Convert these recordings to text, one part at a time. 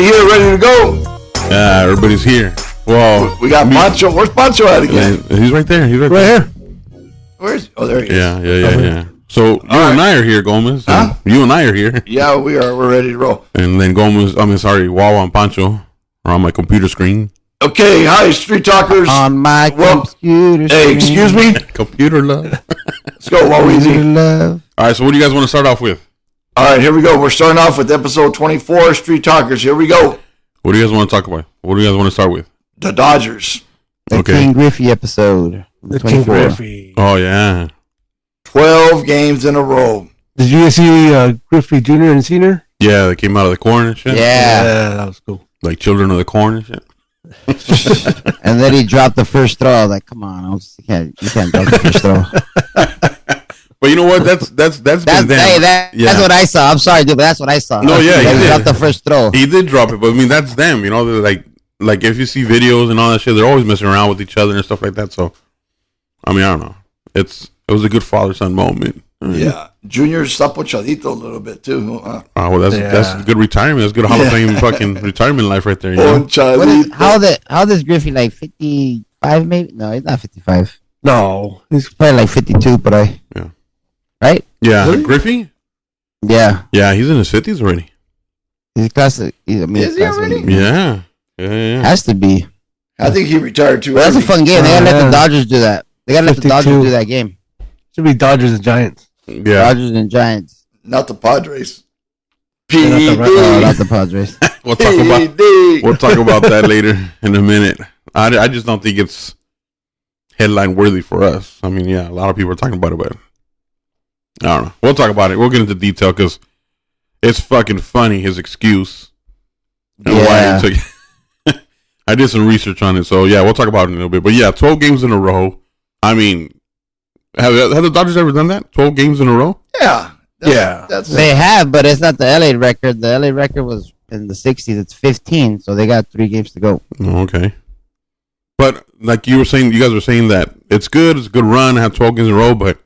everybody here ready to go? Yeah, everybody's here. Well, we got Pancho. Where's Pancho at again? He's right there. He's right here. Where's? Oh, there he is. Yeah. So you and I are here, Gomez. Huh? You and I are here. Yeah, we are. We're ready to roll. And then Wawa and Pancho are on my computer screen. Okay, hi, Street Talkers. On my computer screen. Hey, excuse me? Computer love. Let's go, Computer love. All right, so what do you guys want to start off with? All right, here we go. We're starting off with episode 24, Street Talkers. Here we go. What do you guys want to talk about? What do you guys want to start with? The Dodgers. The King Griffey episode. The King Griffey. Oh, yeah. 12 games in a row. Did you guys see Griffey Jr. and Sr.? Yeah, they came out of the corn and shit. Yeah, that was cool. Like children of the corn and shit. And then he dropped the first throw. I was like, come on, you can't drop the first throw. But you know what? That's been them. Hey, that's what I saw. I'm sorry, dude, but that's what I saw. No, yeah, he dropped the first throw. He did drop it, but I mean that's them. You know, they're like if you see videos and all that shit, they're always messing around with each other and stuff like that. So, I mean, I don't know. It was a good father-son moment. Yeah, Junior sapochadito a little bit too. Well, that's good retirement. That's good Hall of Fame fucking retirement life right there. You know? How does Griffey like 55 maybe? No, he's not 55. No, he's probably like 52, but right? Yeah, really? Griffey. Yeah, he's in his 50s already. He's classic. Is he already? Yeah. Has to be. I think he retired too. That's a fun game. They gotta let the Dodgers do that. They gotta let the Dodgers do that game. Should be Dodgers and Giants. Yeah, Dodgers and Giants. Not the Padres. Not the Padres. We'll talk about that later in a minute. I just don't think it's headline worthy for us. I mean, yeah, a lot of people are talking about it, but I don't know. We'll talk about it. We'll get into detail because it's fucking funny, his excuse. And why he took I did some research on it, so yeah, we'll talk about it in a little bit. But yeah, 12 games in a row. I mean, have the Dodgers ever done that? 12 games in a row? Yeah. They have, but it's not the LA record. The LA record was in the 60s. It's 15, so they got 3 games to go. Oh, okay. But like you guys were saying that it's good. It's a good run. Have 12 games in a row, but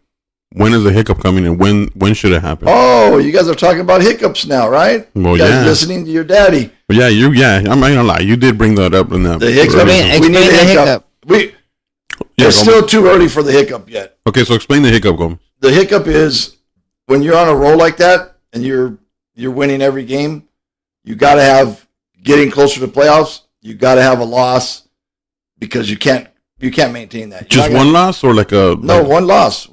when is the hiccup coming and when should it happen? Oh, you guys are talking about hiccups now, right? Well, you guys listening to your daddy. Well, I'm not gonna lie. You did bring that up in that. The hiccup. We need a hiccup. It's still too early for the hiccup yet. Okay, so explain the hiccup, Gomez. The hiccup is when you're on a roll like that and you're winning every game, you got to have getting closer to playoffs. You got to have a loss because you can't maintain that. Just one loss or like a one loss.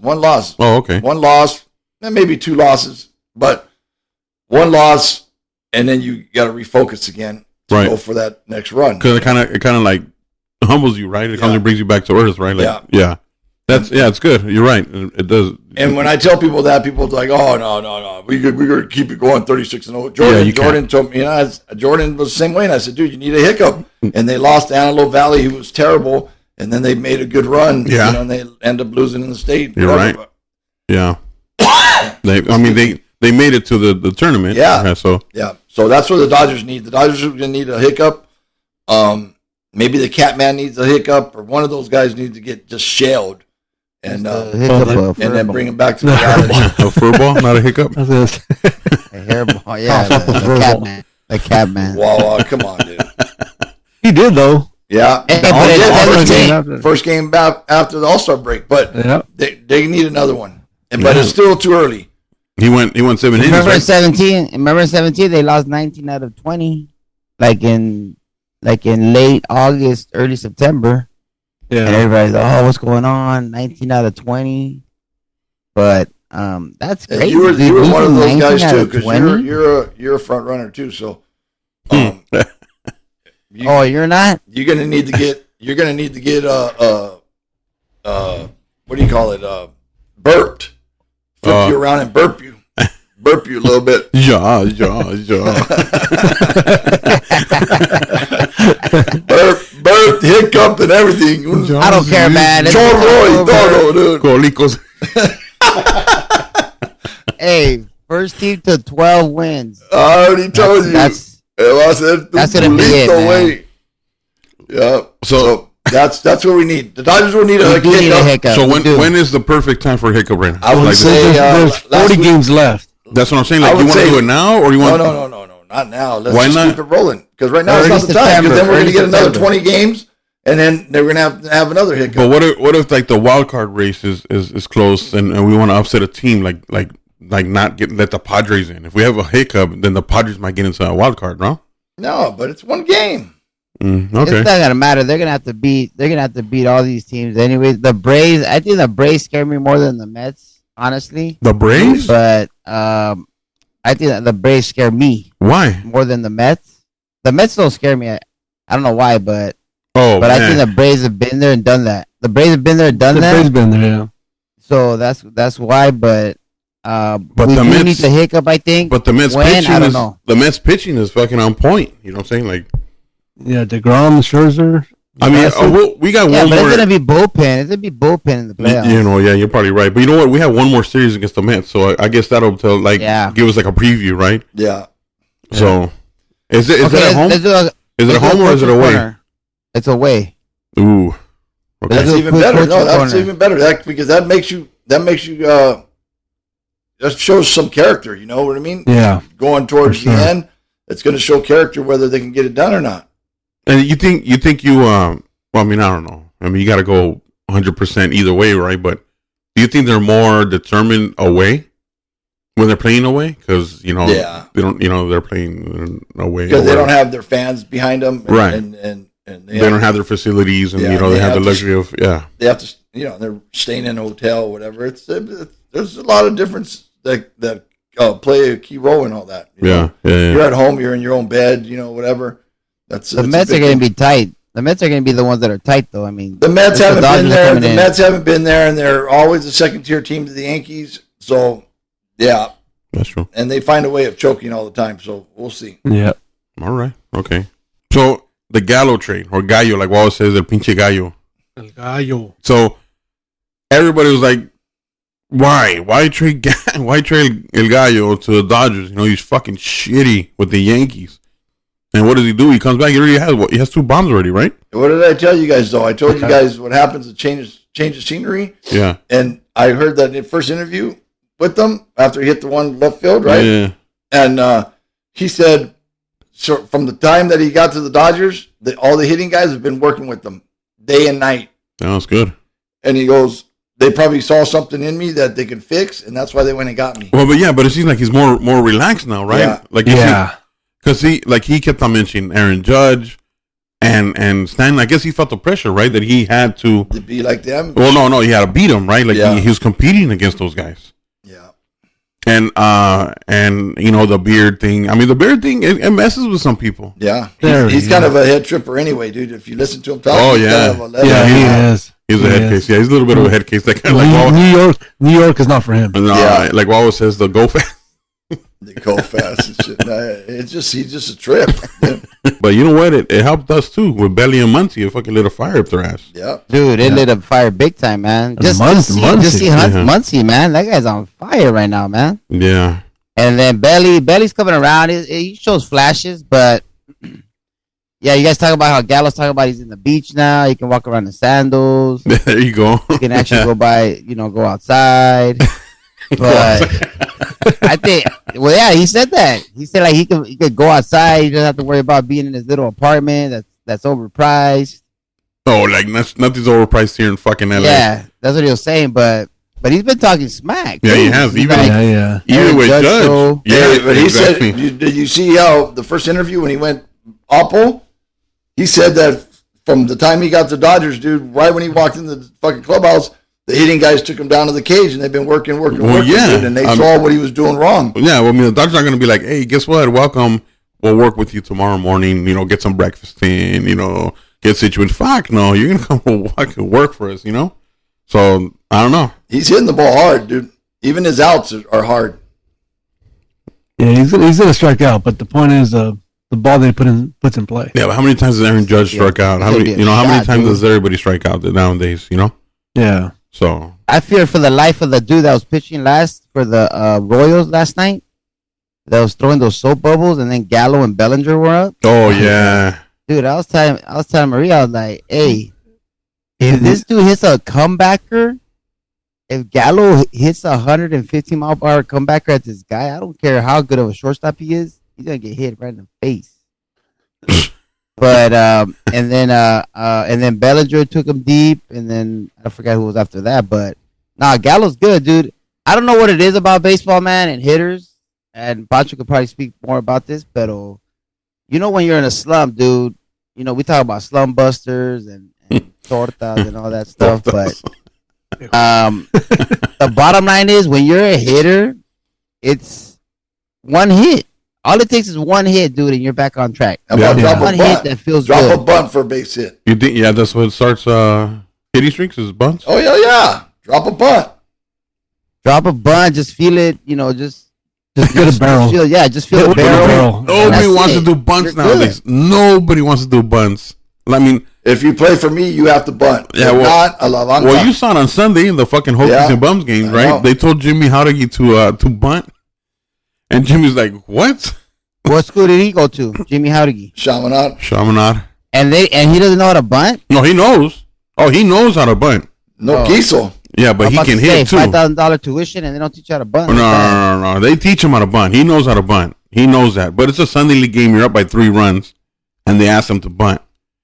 Oh, okay. One loss, and maybe 2 losses, but one loss, and then you got to refocus again to go for that next run. Because it kind of like humbles you, right? It kind of brings you back to earth, right? Like, yeah. It's good. You're right. It does. And when I tell people that, people are like, "Oh no, we got to keep it going, 36-0." Jordan told me, Jordan was the same way, and I said, "Dude, you need a hiccup." And they lost to Antelope Valley, who was terrible, and then they made a good run. Yeah, and they end up losing in the state. You're right. Yeah. They made it to the tournament. Yeah. So that's what the Dodgers need. The Dodgers are going to need a hiccup. Maybe the Catman needs a hiccup, or one of those guys needs to get just shelled. And then bring him back to reality. A fur ball, not a hiccup. A hairball, yeah. The Catman. Wow, come on, dude. He did though. Yeah. First game back after the All-Star break, but they need another one. But it's still too early. He went 7 innings. Remember in 17, they lost 19 out of 20, like in late August, early September. Yeah. And everybody's like, "Oh, what's going on? 19 out of 20." But that's great. You were one of those guys too, because you're a front runner too. So, you're not. You're gonna need to get. What do you call it? Burped. Flip you around and burp you a little bit. Yeah. Burp, hiccup, and everything. I don't care, man. Chorro, dude. Colicos. Hey, first team to 12 wins. I already told you. That's gonna be it, man. Yeah. So that's what we need. The Dodgers will need a hiccup. So when is the perfect time for a hiccup right now? I would say there's 40 games left. That's what I'm saying. Like, you want to do it now, or you want? No. not now. Let's Why just not? keep it rolling. Because right now it's Early not the time. Because then we're going to get September. another 20 games, and then they're going to have another hiccup. But what if like the wild card race is close and we want to upset a team like not let the Padres in? If we have a hiccup, then the Padres might get into a wild card, no? No, but it's one game. Okay. It's not gonna matter. They're gonna have to beat all these teams anyway. The Braves, I think the Braves scare me more than the Mets, honestly. The Braves? But I think that the Braves scare me Why? more than the Mets. The Mets don't scare me. I don't know why, but Oh, I think the Braves have been there and done that. The Braves have been there and done The that. Braves been there, yeah. So that's why. But we the do Mets need to hiccup. I think. But the Mets When? pitching I don't is know. the Mets pitching is fucking on point. You know what I'm saying? Like, Yeah, DeGrom, Scherzer. I mean, we got Yeah, one but more. it's gonna be bullpen. It's gonna be bullpen in the playoffs. You know, yeah, you're probably right. But you know what? We have one more series against the Mets, so I guess that'll tell, like, give us like a preview, right? Yeah. So, is it at home? Let's do Is it at home or is it away? corner. It's away. Ooh, okay. That's do a even quick better. coaching No, that's corner. even better. Because that makes you that shows some character. You know what I mean? Yeah. Going towards For sure. the end, it's going to show character whether they can get it done or not. And you think well, I mean, I don't know. I mean, you got to go 100% either way, right? But do you think they're more determined away when they're playing away? Because they don't. They're playing away Because they don't have their fans behind them, Right. And they don't have their facilities, and Yeah, they have the to- luxury of They have to, they're staying in a hotel, or whatever. There's a lot of difference that play a key role in all that. you know? yeah. You're at home, you're in your own bed, whatever. The Mets are going to be tight. The Mets are going to be the ones that are tight, though. I mean, The Mets the haven't Dodgers been are there. coming The in. Mets haven't been there, and they're always a second-tier team to the Yankees. So, yeah, That's true. and they find a way of choking all the time. So we'll see. Yeah. All right. Okay. So the Gallo trade, or Gallo, like Wallace says, el pinche Gallo. El Gallo. So everybody was like, why trade El Gallo to the Dodgers? He's fucking shitty with the Yankees. And what does he do? He comes back. He already has 2 bombs already, right? What did I tell you guys, though? I told you guys what happens to change of scenery. Yeah. And I heard that in the first interview with them after he hit the one left field, right? Yeah. And he said, so from the time that he got to the Dodgers, all the hitting guys have been working with them day and night. That's good. And he goes, they probably saw something in me that they could fix, and that's why they went and got me. Well, but it seems like he's more relaxed now, right? Yeah. Like Yeah. because he kept on mentioning Aaron Judge and Stanton. I guess he felt the pressure, right, that he had to. To be like them. Well, no, he had to beat them, right? Like Yeah. he was competing against those guys. Yeah. And the beard thing. I mean, the beard thing it messes with some people. Yeah. There He's we kind go. of a head tripper anyway, dude. If you listen to him talk, Oh, he's yeah. kind of a level. Yeah, he is. He's a He head is. case. Yeah, he's a little bit of a head case. That kind of like New York is not for him. like Wallace says, the go fast. They go fast and shit. No, he's just a trip. But you know what? It helped us too with Belly and Muncie. It fucking lit a fire up their ass. Yeah. Dude, it lit up fire big time, man. And Just Muncie. see Yeah. Muncie, man. That guy's on fire right now, man. Yeah. And then Belly's coming around. He shows flashes, but yeah, you guys talk about how Gallo's talking about he's in the beach now. He can walk around in sandals. There you go. He can actually go outside. But I think, well, yeah, he said that. He said like he could go outside. He doesn't have to worry about being in his little apartment that's overpriced. Oh, like nothing's overpriced here in fucking LA. Yeah, that's what he was saying. But he's been talking smack. Yeah, he too. has. He's Even like, Yeah. Even Aaron with Judge Judge. show. Yeah, Hey, but he exactly. said, did you see how the first interview when he went Oppo? He said that from the time he got to Dodgers, dude, right when he walked in the fucking clubhouse, the hitting guys took him down to the cage, and they've been working, yeah. dude, and they saw what he was doing wrong. Yeah, well, I mean, the Dodgers are going to be like, hey, guess what? Welcome. We'll work with you tomorrow morning. Get some breakfast in, get situated. Fuck, no, you're going to come fucking work for us, So, I don't know. He's hitting the ball hard, dude. Even his outs are hard. Yeah, he's gonna strike out, but the point is the ball they puts in play. Yeah, but how many times does Aaron Judge strike out? How He's many, gonna be a how many shot, times dude. does everybody strike out nowadays, Yeah. So, I fear for the life of the dude that was pitching last for the Royals last night. That was throwing those soap bubbles, and then Gallo and Bellinger were up. oh, yeah. Dude, I was telling Maria, I was like, hey, if this dude hits a comebacker, if Gallo hits a 150 mile per hour comebacker at this guy, I don't care how good of a shortstop he is, he's gonna get hit right in the face. But and then Bellinger took him deep, and then I forgot who was after that. But nah, Gallo's good, dude. I don't know what it is about baseball, man, and hitters. And Pancho could probably speak more about this, but you know when you're in a slump, dude. You know we talk about slump busters and tortas and all that stuff, but the bottom line is when you're a hitter, it's one hit. All it takes is one hit, dude, and you're back on track. Drop one a hit bunt. that feels Drop good. a bunt for a base hit. You think? Yeah, that's what starts hitting streaks is bunts. Oh yeah. Drop a bunt. Drop a bunt, just feel it. You know, just get a barrel. Just feel the barrel. Nobody wants to do bunts nowadays. Nobody wants to do bunts. I mean, if you play for me, you have to bunt. Yeah, well, you saw it on Sunday in the fucking Hokies and Bums games, right? They told Jimmy Howdy to bunt, and Jimmy's like, "What? What school did he go to? Jimmy Howdy. Chaminade. And he doesn't know how to bunt. No, he knows. Oh, he knows how to bunt. No Kiesel. Yeah, but he can hit too. $5,000 tuition, and they don't teach you how to bunt. No. They teach him how to bunt. He knows how to bunt. He knows that. But it's a Sunday league game. You're up by 3 runs, and they asked him to bunt.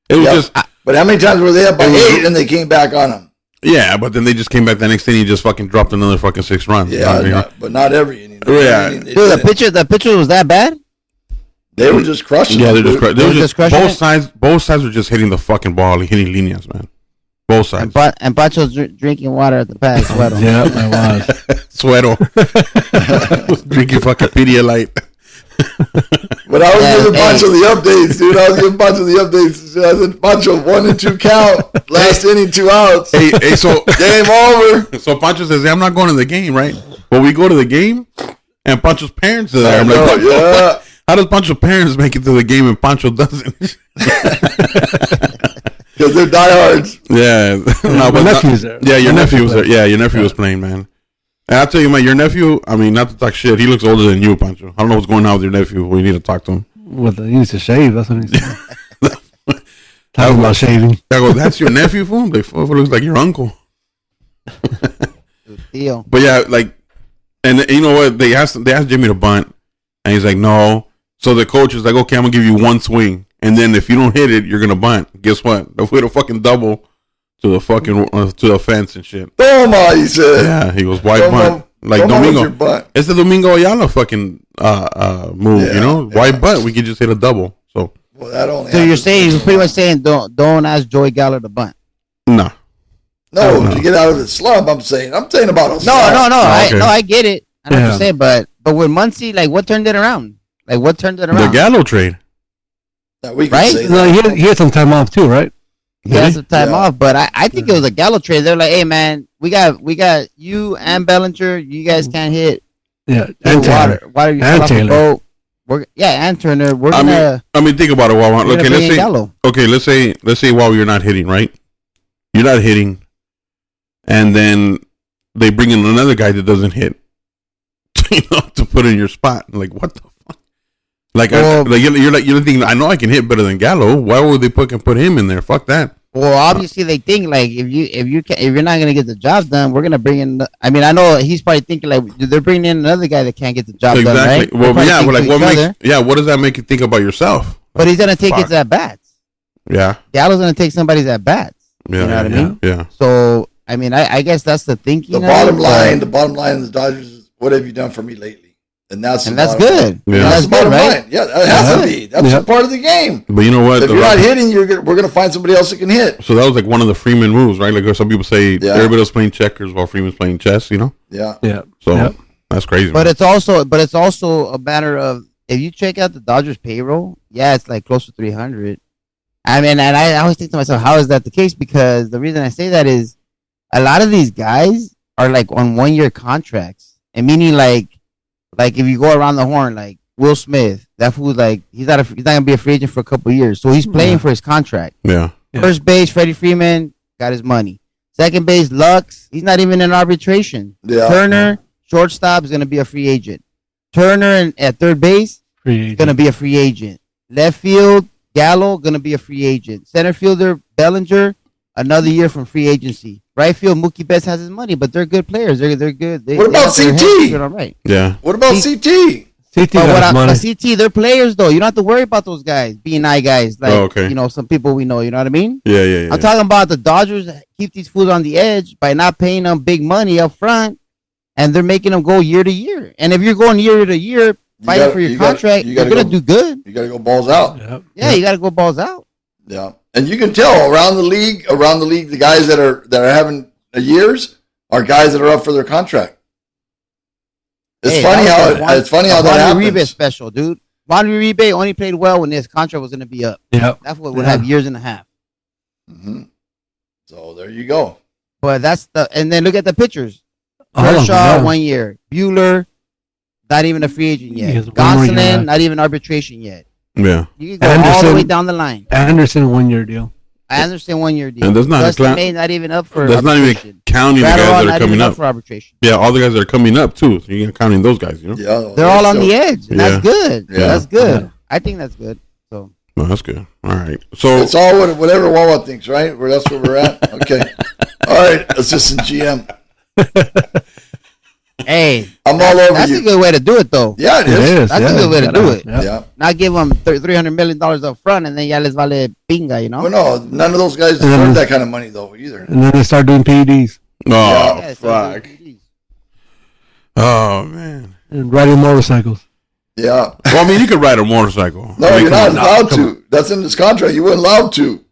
It was just. But how many times were they up by 8 and they came back on him? Yeah, but then they just came back the next day and he just fucking dropped another fucking 6 runs. Yeah, but not every inning. Yeah. Dude, the pitcher was that bad? They were just crushing. Yeah, they were just crushing. Both sides were just hitting the fucking ball, hitting líneas, man. Both sides. And Pancho's drinking water at the pad. Suero. Yeah, I was. Suero. Drinking fucking Pedialyte. But I was giving Pancho the updates, dude. I was giving Pancho the updates. I said, Pancho, 1 and 2 count. Last inning, 2 outs. Hey, so game over. So Pancho says, hey, I'm not going to the game, right? But we go to the game, and Pancho's parents are there. I'm like, yeah. How does Pancho's parents make it to the game and Pancho doesn't? Because they're diehards. Yeah. No, my nephew's there. Yeah, your nephew was there. Yeah, your nephew was playing, man. And I'll tell you, man, your nephew, I mean, not to talk shit, he looks older than you, Pancho. I don't know what's going on with your nephew. We need to talk to him. He needs to shave. That's what he said. Talking about shaving. I go, that's your nephew, fool? Like, fool looks like your uncle. But yeah, like, and you know what? They asked Jimmy to bunt, and he's like, no. So the coach is like, okay, I'm going to give you 1 swing. And then if you don't hit it, you're going to bunt. Guess what? If we hit a fucking double to the fucking, to the fence and shit. Toma, he said. Yeah, he goes, why bunt? Like Domingo. It's the Domingo Ayala fucking move, you know? Why bunt? We could just hit a double. So you're pretty much saying don't ask Joey Gallo to bunt. No. No, to get out of the slump, I'm saying about a slump. No. I get it. I know what you're saying, but with Muncie, like, what turned it around? The Gallo trade. We can say that. No, he had some time off too, right? He had some time off, but I think it was a Gallo trade. They're like, hey man, we got you and Bellinger. You guys can't hit. Yeah, and Taylor. Why are you still off the boat? And Turner. I mean, think about it. Okay, let's say while you're not hitting, right? You're not hitting, and then they bring in another guy that doesn't hit, to put in your spot. Like, what the fuck? Like, you're thinking, I know I can hit better than Gallo. Why would they put him in there? Fuck that. Well, obviously they think like if you're not gonna get the job done, we're gonna bring in. I mean, I know he's probably thinking like they're bringing in another guy that can't get the job done, right? Well, yeah, but like what does that make you think about yourself? But he's gonna take his at bats. Yeah, Gallo's gonna take somebody's at bats. Yeah, you know what I mean? Yeah. So I mean, I guess that's the thinking. The bottom line of the Dodgers is, what have you done for me lately? And that's good. Yeah. That's the bottom line. Yeah, that has to be. That's a part of the game. But you know what? If you're not hitting, we're gonna find somebody else that can hit. So that was like one of the Freeman moves, right? Like some people say, everybody was playing checkers while Freeman's playing chess. You know? Yeah. So that's crazy. But it's also a matter of if you check out the Dodgers payroll, it's like close to 300. I mean, and I always think to myself, how is that the case? Because the reason I say that is a lot of these guys are like on 1-year contracts, and meaning like if you go around the horn, like Will Smith, that fool's like he's not gonna be a free agent for a couple of years, so he's playing for his contract. Yeah. First base, Freddie Freeman got his money. Second base, Lux, he's not even in arbitration. Yeah. Turner, shortstop, is gonna be a free agent. Turner at third base, gonna be a free agent. Left field, Gallo, gonna be a free agent. Center fielder, Bellinger, another year from free agency. Right field, Mookie Betts has his money, but they're good players. They're good. What about CT? All right. Yeah. What about CT? CT But got money. CT, they're players though. You don't have to worry about those guys being guys. Like some people we know. You know what I mean? Yeah. I'm talking about the Dodgers that keep these fools on the edge by not paying them big money up front, and they're making them go year to year. And if you're going year to year fighting for your contract, you're gonna do good. You gotta go balls out. Yeah, you gotta go balls out. Yeah, and you can tell around the league, the guys that are having years are guys that are up for their contract. It's funny how that happens. Uribe special, dude. Juan Uribe only played well when his contract was going to be up. Yeah, that's what would have years and a half. Mm-hmm. So there you go. But and then look at the pitchers. Kershaw 1 year. Buehler, not even a free agent yet. Gonsolin, not even arbitration yet. Yeah, you can go all the way down the line. Anderson 1 year deal. Anderson 1 year deal. And that's not not even up for. That's not even counting the guys that are coming up for arbitration. Yeah, all the guys that are coming up too. So you're counting those guys, you know. Yeah, they're all on the edge. And that's good. Yeah, that's good. Yeah. I think that's good. So. Well, that's good. All right. So it's all whatever Wawa thinks, right? That's where we're at. Okay. All right, assistant GM. Hey, I'm all over that's you. That's a good way to do it, though. Yeah, it is. That's a good way to do it. Yeah. Not give them $300 million up front and then ya les vale pinga, you know? Well, no, none of those guys deserve that kind of money, though, either. And then they start doing PEDs. Oh, fuck. Oh, man. And riding motorcycles. Yeah. Well, I mean, you could ride a motorcycle. No, you're not allowed to. That's in this contract. You weren't allowed to.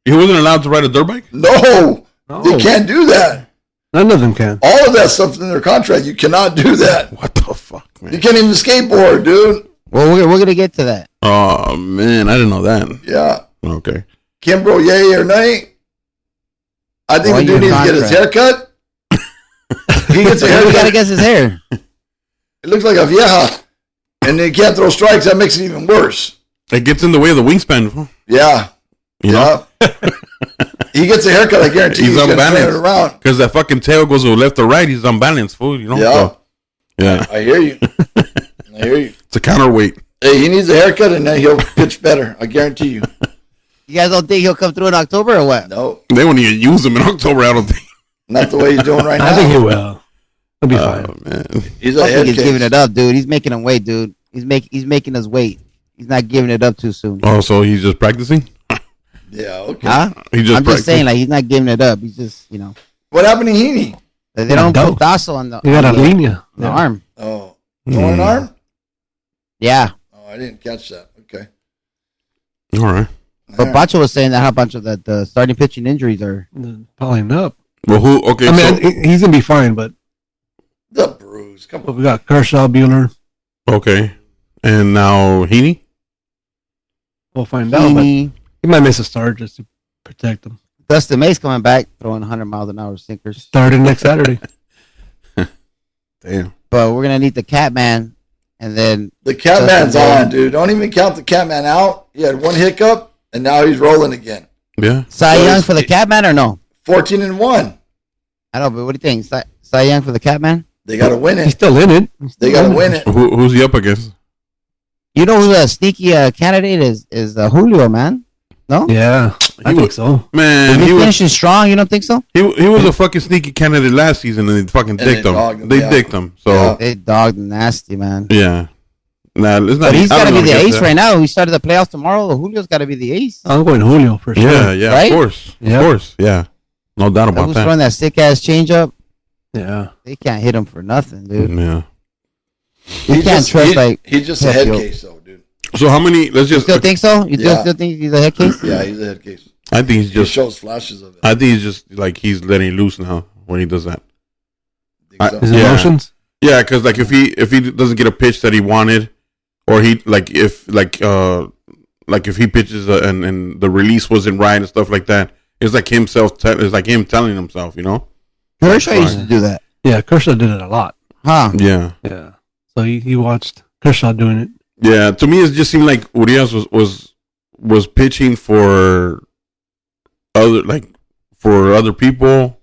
He wasn't allowed to ride a dirt bike? No. They can't do that. None of them can. All of that stuff's in their contract. You cannot do that. What the fuck, man? You can't even skateboard, dude. Well, we're going to get to that. Oh, man. I didn't know that. Yeah. Okay. Kimbrough, yay or nay? I think the dude needs to get his hair cut. He gets a haircut. He got to get his hair. It looks like a vieja. And they can't throw strikes. That makes it even worse. It gets in the way of the wingspan. Yeah. You know? He gets a haircut, I guarantee he's unbalanced around. Because that fucking tail goes to left or right. He's unbalanced, fool. You know? Yeah. So, yeah. I hear you. It's a counterweight. Hey, he needs a haircut and then he'll pitch better. I guarantee you. You guys don't think he'll come through in October or what? No. They won't even use him in October, I don't think. Not the way he's doing right now. I think he will. He'll be fine. Man. He's a head he's case. giving it up, dude. He's making him wait, dude. He's making us wait. He's not giving it up too soon. Oh, so he's just practicing? Yeah, okay. Huh? I'm just saying, like, he's not giving it up. He's just, What happened to Heaney? They don't put Dasso on the He got a linea. the arm. Oh. Torn arm? Yeah. Oh, I didn't catch that. Okay. All right. But Bacho was saying that how bunch of the starting pitching injuries are Piling up. Well, who? Okay, I mean, he's going to be fine, but The bruise. Come on. we got Kershaw, Buehler. Okay. And now Heaney? We'll find out. But he might miss a start just to protect him. Dustin May's coming back, throwing 100 miles an hour sinkers. Starting next Saturday. Damn. But we're gonna need the Catman, and then The Catman's on, dude. Don't even count the Catman out. He had one hiccup, and now he's rolling again. Yeah. Cy Young for the Catman or no? 14-1. I don't know, but what do you think? Cy Young for the Catman? They got to win He's it. still in it. They got to win it. Who's he up against? You know who the sneaky candidate is Julio, man. No? Yeah, I think so. Man, He he was finishing strong. You don't think so? he was a fucking sneaky candidate last season, and they fucking dicked him. They dicked him. So They dogged nasty, man. yeah. Nah, it's not. But he's got to be the ace that. right now. We started the playoffs tomorrow. Julio's got to be the ace. I'm going Julio for sure. Yeah, Right? of course, Yeah. of course, yeah. No doubt about Who's that. throwing that sick ass changeup? Yeah. They can't hit him for nothing, dude. Yeah. You can't trust He's just a head Pepio. case, though, dude. So how many? Let's You just. still think so? You Yeah. still think he's a head case? Yeah, he's a head case. I think he's He just. shows flashes of it. I think he's just like he's letting loose now when he does that. Think so? His Yeah. emotions. Yeah, because like if he doesn't get a pitch that he wanted, or he if he pitches and the release wasn't right and stuff like that, it's like it's like him telling himself, you know. Kershaw used to do that. Yeah, Kershaw did it a lot. Huh? Yeah. Yeah. So he watched Kershaw doing it. Yeah, to me, it just seemed like Urias was pitching for other people,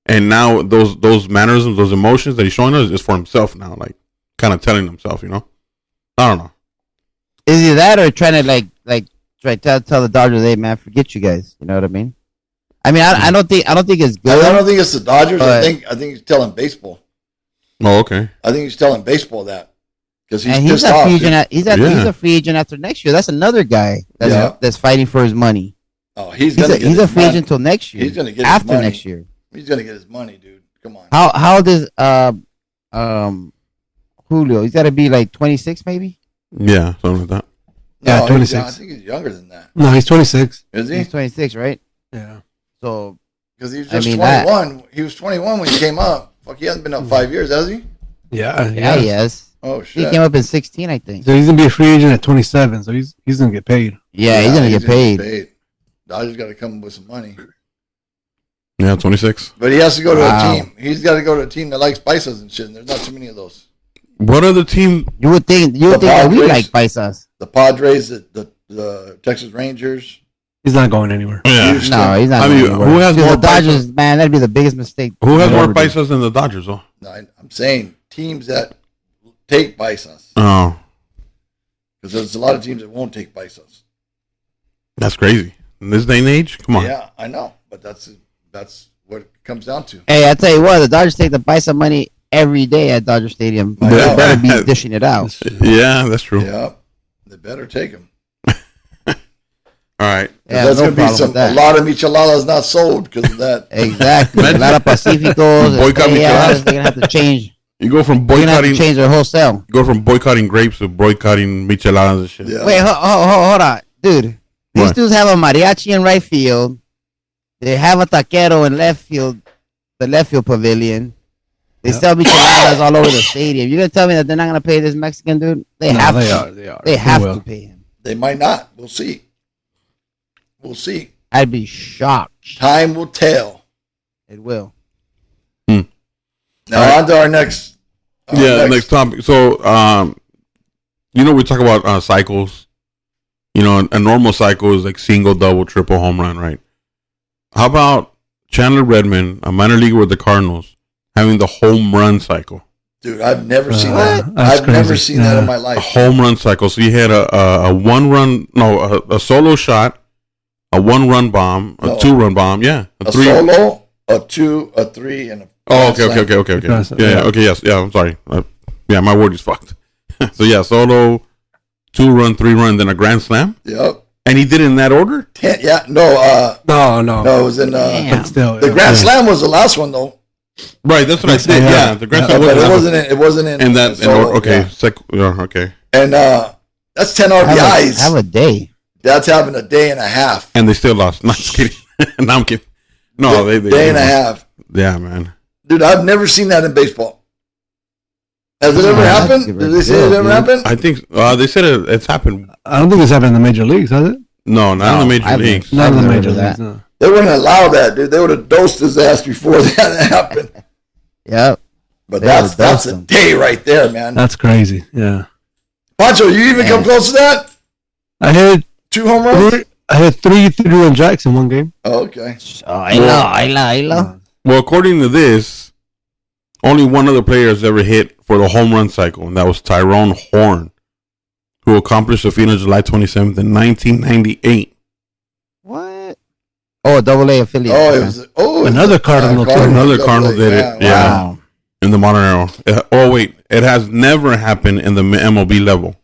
and now those mannerisms, those emotions that he's showing us is for himself now, like kind of telling himself, you know. I don't know. Is he that or trying to try to tell the Dodgers, hey man, forget you guys? You know what I mean? I don't think it's good. I don't think it's the Dodgers. But- I think he's telling baseball. Oh, okay. I think he's telling baseball that. because he's a free agent. He's a free agent after next year. That's another guy that's fighting for his money. Oh, he's a free agent until next year. He's gonna get after his money. next year. He's gonna get his money, dude. Come on. How does Julio? He's got to be like 26, maybe. Yeah, something like that. No, 26. I think he's younger than that. No, he's 26. Is he? He's 26, right? Yeah. So because he was just 21. He was 21 when he came up. Fuck, he hasn't been up 5 years, has he? Yeah, he has. Oh shit. He came up in 16, I think. So he's gonna be a free agent at 27. So he's gonna get paid. Yeah, he's gonna get paid. Dodgers got to come up with some money. Yeah, 26. But he has to go to a team. He's got to go to a team that likes paisas and shit. And there's not too many of those. What other team? You would think that we like paisas. The Padres, the Texas Rangers. He's not going anywhere. Yeah. No, he's not. I mean, who has more the Dodgers? Man, that'd be the biggest mistake. Who has more paisas than the Dodgers? Though? No, I'm saying teams that take paisas. Oh, because there's a lot of teams that won't take paisas. That's crazy. In this day and age, come on. Yeah, I know, but that's what it comes down to. Hey, I tell you what, the Dodgers take the paisa money every day at Dodger Stadium. They better be dishing it out. Yeah, that's true. Yeah, they better take them. All right. Yeah, there's going to be a lot of micheladas not sold because of that. Exactly. A lot of Pacificos. Boycott micheladas. They're going to have to change. You go from boycotting. Change their whole sale. Go from boycotting grapes to boycotting micheladas and shit. Yeah. Wait, hold on. Dude, these dudes have a mariachi in right field. They have a taquero in left field, the left field pavilion. They sell micheladas all over the stadium. You're going to tell me that they're not going to pay this Mexican dude? They have to. They have to pay him. They might not. We'll see. We'll see. I'd be shocked. Time will tell. It will. Now on to our next. Next topic. So, we talk about cycles. A normal cycle is like single, double, triple home run, right? How about Chandler Redmond, a minor leaguer with the Cardinals, having the home run cycle? Dude, I've never seen that. I've never seen that in my life. A home run cycle. So he had a solo shot, a 1-run bomb, a 2-run bomb. Yeah, a solo, a 2, a 3, and a. Oh, okay. Yeah, okay, yes, yeah. I'm sorry. My word is fucked. So yeah, solo, 2-run, 3-run, then a grand slam. Yep. And he did it in that order? No. No, it was in. Still, the grand slam was the last one though. Right, that's what I said. Yeah, the grand slam. But it wasn't in. And that. Solo, okay. Okay. And that's 10 RBIs. Have a day. That's having a day and a half. And they still lost. No, I'm just kidding. No, I'm kidding. No, they day and a half. Yeah, man. Dude, I've never seen that in baseball. Has it ever happened? Did they say it ever happened? I think they said it's happened. I don't think it's happened in the major leagues, has it? No, not in the major leagues. Not in the major leagues. No. They wouldn't allow that, dude. They would have dosed his ass before that happened. Yep. But that's a day right there, man. That's crazy. Yeah. Pancho, you even come close to that? I had 2 home runs. I had 3 3-run jacks in one game. Oh, okay. I know. Well, according to this, only one other player has ever hit for the home run cycle, and that was Tyrone Horn, who accomplished the feat on July 27th in 1998. What? Oh, a AA affiliate. Another Cardinal. Another Cardinal did it. Yeah. Wow. In the modern era. Oh, wait. It has never happened in the MLB level.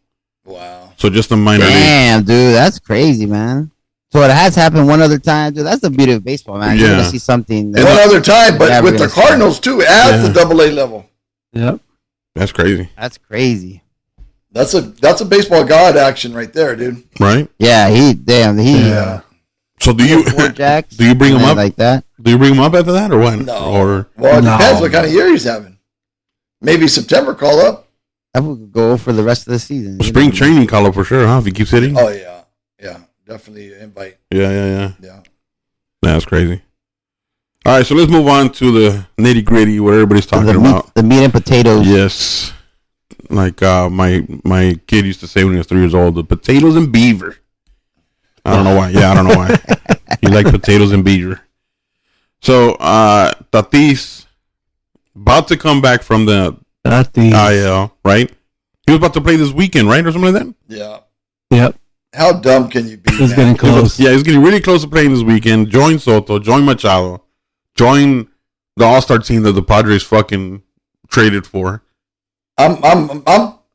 Wow. So just a minor league. Damn, dude. That's crazy, man. So it has happened one other time, dude. That's the beauty of baseball, man. You're gonna see something. One other time, but with the Cardinals too, at the AA level. Yep. That's crazy. That's crazy. That's a baseball god action right there, dude. Right? Yeah, Yeah. So do you Jacks, do you bring him up like that? Do you bring him up after that or what? No. Well, it depends what kind of year he's having. Maybe September call up. I would go for the rest of the season. Spring training call up for sure, huh? If he keeps hitting. Oh yeah. Definitely invite. Yeah. That's crazy. All right, so let's move on to the nitty gritty, what everybody's talking about. The meat and potatoes. Yes. Like my kid used to say when he was 3 years old, the potatoes and beaver. I don't know why. Yeah, I don't know why. He liked potatoes and beaver. So Tatis about to come back from the IL, right? He was about to play this weekend, right? Or something like that? Yeah. Yep. How dumb can you be? He's getting close. He's getting really close to playing this weekend. Join Soto, join Machado, join the All-Star team that the Padres fucking traded for. I'm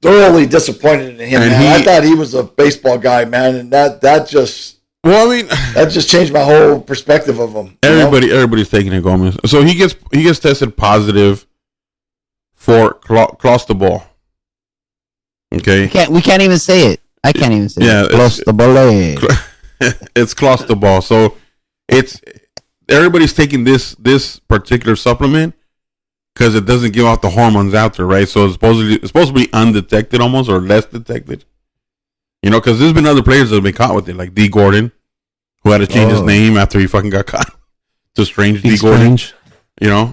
thoroughly disappointed in him. Man. I thought he was a baseball guy, man, and that just. Well, I mean, that just changed my whole perspective of him. Everybody's taking it, Gomez. So he gets tested positive for cross the ball. Okay, we can't even say it. I can't even say it. Cross the ball. It's cross the ball. So it's everybody's taking this particular supplement because it doesn't give out the hormones out there, right? So it's supposed to be undetected almost or less detected. You know, because there's been other players that have been caught with it, like D. Gordon, who had to change his name after he fucking got caught to Strange D. Gordon. You know,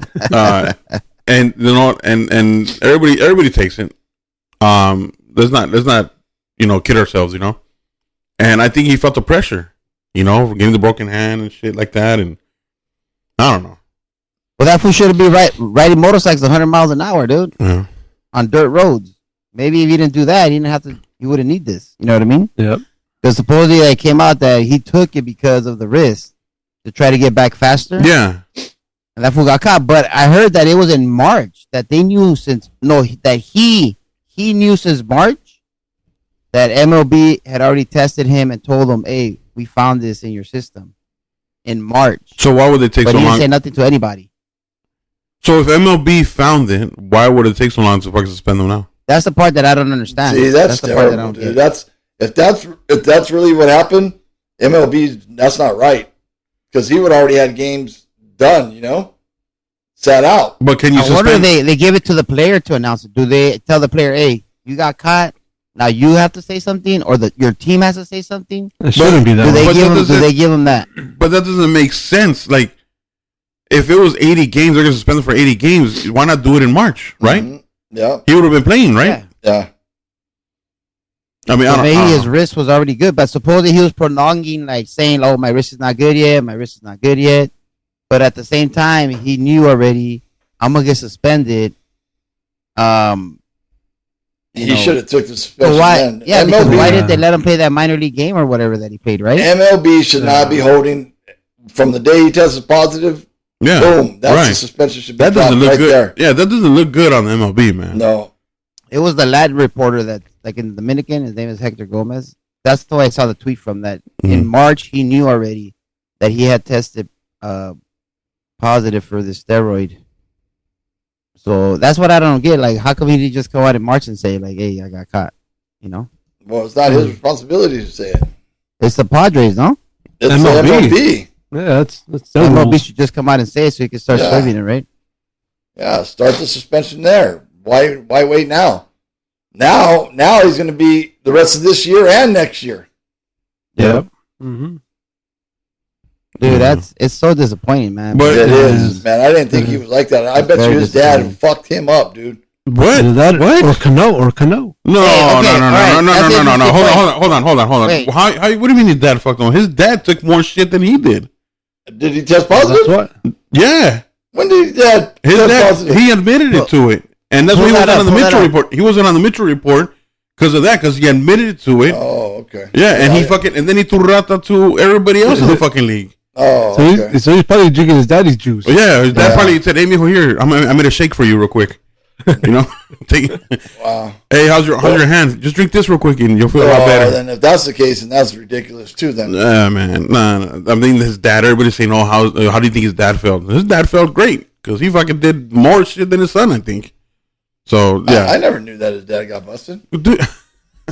and you know, and everybody takes it. Let's not kid ourselves, you know. And I think he felt the pressure, you know, for getting the broken hand and shit like that, and I don't know. Well, that fool should be riding motorcycles 100 miles an hour, dude, on dirt roads. Maybe if he didn't do that, he wouldn't need this. You know what I mean? Yep. Because supposedly it came out that he took it because of the wrist to try to get back faster. Yeah. And that fool got caught. But I heard that it was in March that they knew that he knew since March that MLB had already tested him and told him, hey, we found this in your system in March. So why would it take so long? But he didn't say nothing to anybody. So if MLB found it, why would it take so long to fucking suspend them now? That's the part that I don't understand. See, that's the terrible, part that I don't dude. get. If that's really what happened, MLB, that's not right. Because he would already had games done, you know? Sat out. But can you suspend? I wonder if they give it to the player to announce it. Do they tell the player, hey, you got caught, now you have to say something, or your team has to say something? It shouldn't be that way. Do they give him that? But that doesn't make sense. Like, if it was 80 games, they're going to suspend it for 80 games. Why not do it in March, right? Mm-hmm. Yeah. He would have been playing, right? Yeah. I mean, maybe his wrist was already good, but supposedly he was prolonging, like saying, oh, my wrist is not good yet. My wrist is not good yet. But at the same time, he knew already, I'm going to get suspended. He should have took the suspension then. Yeah, because why did they let him play that minor league game or whatever that he played, right? MLB should not be holding, from the day he tested positive, boom, that's the suspension should be that doesn't look right good. there. Yeah, that doesn't look good on the MLB, man. No. It was the Latin reporter that, like in the Dominican, his name is Hector Gomez. That's the way I saw the tweet from that. In March, he knew already that he had tested positive for the steroid. So that's what I don't get. Like, how come he didn't just go out in March and say, like, hey, I got caught? You know? Well, it's not his responsibility to say it. It's the Padres, no? It's MLB. Yeah, that's MLB should just come out and say it so he can start serving it, right? Yeah, start the suspension there. Why wait now? Now he's going to be the rest of this year and next year. Yep. Mm-hmm. Dude, it's so disappointing, man. But it is, man. I didn't think he was like that. I bet you his dad fucked him up, dude. What? What? Or Cano. No. Hold on. Wait. How, what do you mean his dad fucked him? His dad took more shit than he did. Did he test positive? That's what? Yeah. When did his dad test positive? He admitted it to it. And that's why he wasn't on the Mitchell report. He wasn't on the Mitchell report because of that, because he admitted to it. Oh, okay. Yeah, and and then he threw rata to everybody else in the fucking league. Oh, okay. So he's probably drinking his daddy's juice. Yeah, his dad probably said, "Hey, mijo, here, I made a shake for you real quick." You know, wow. Hey, how's your hand? Just drink this real quick, and you'll feel a lot better. Then if that's the case, then that's ridiculous too. Then, man, nah. I mean, his dad. Everybody's saying, "Oh, how do you think his dad felt?" His dad felt great because he fucking did more shit than his son, I think. So yeah, I never knew that his dad got busted.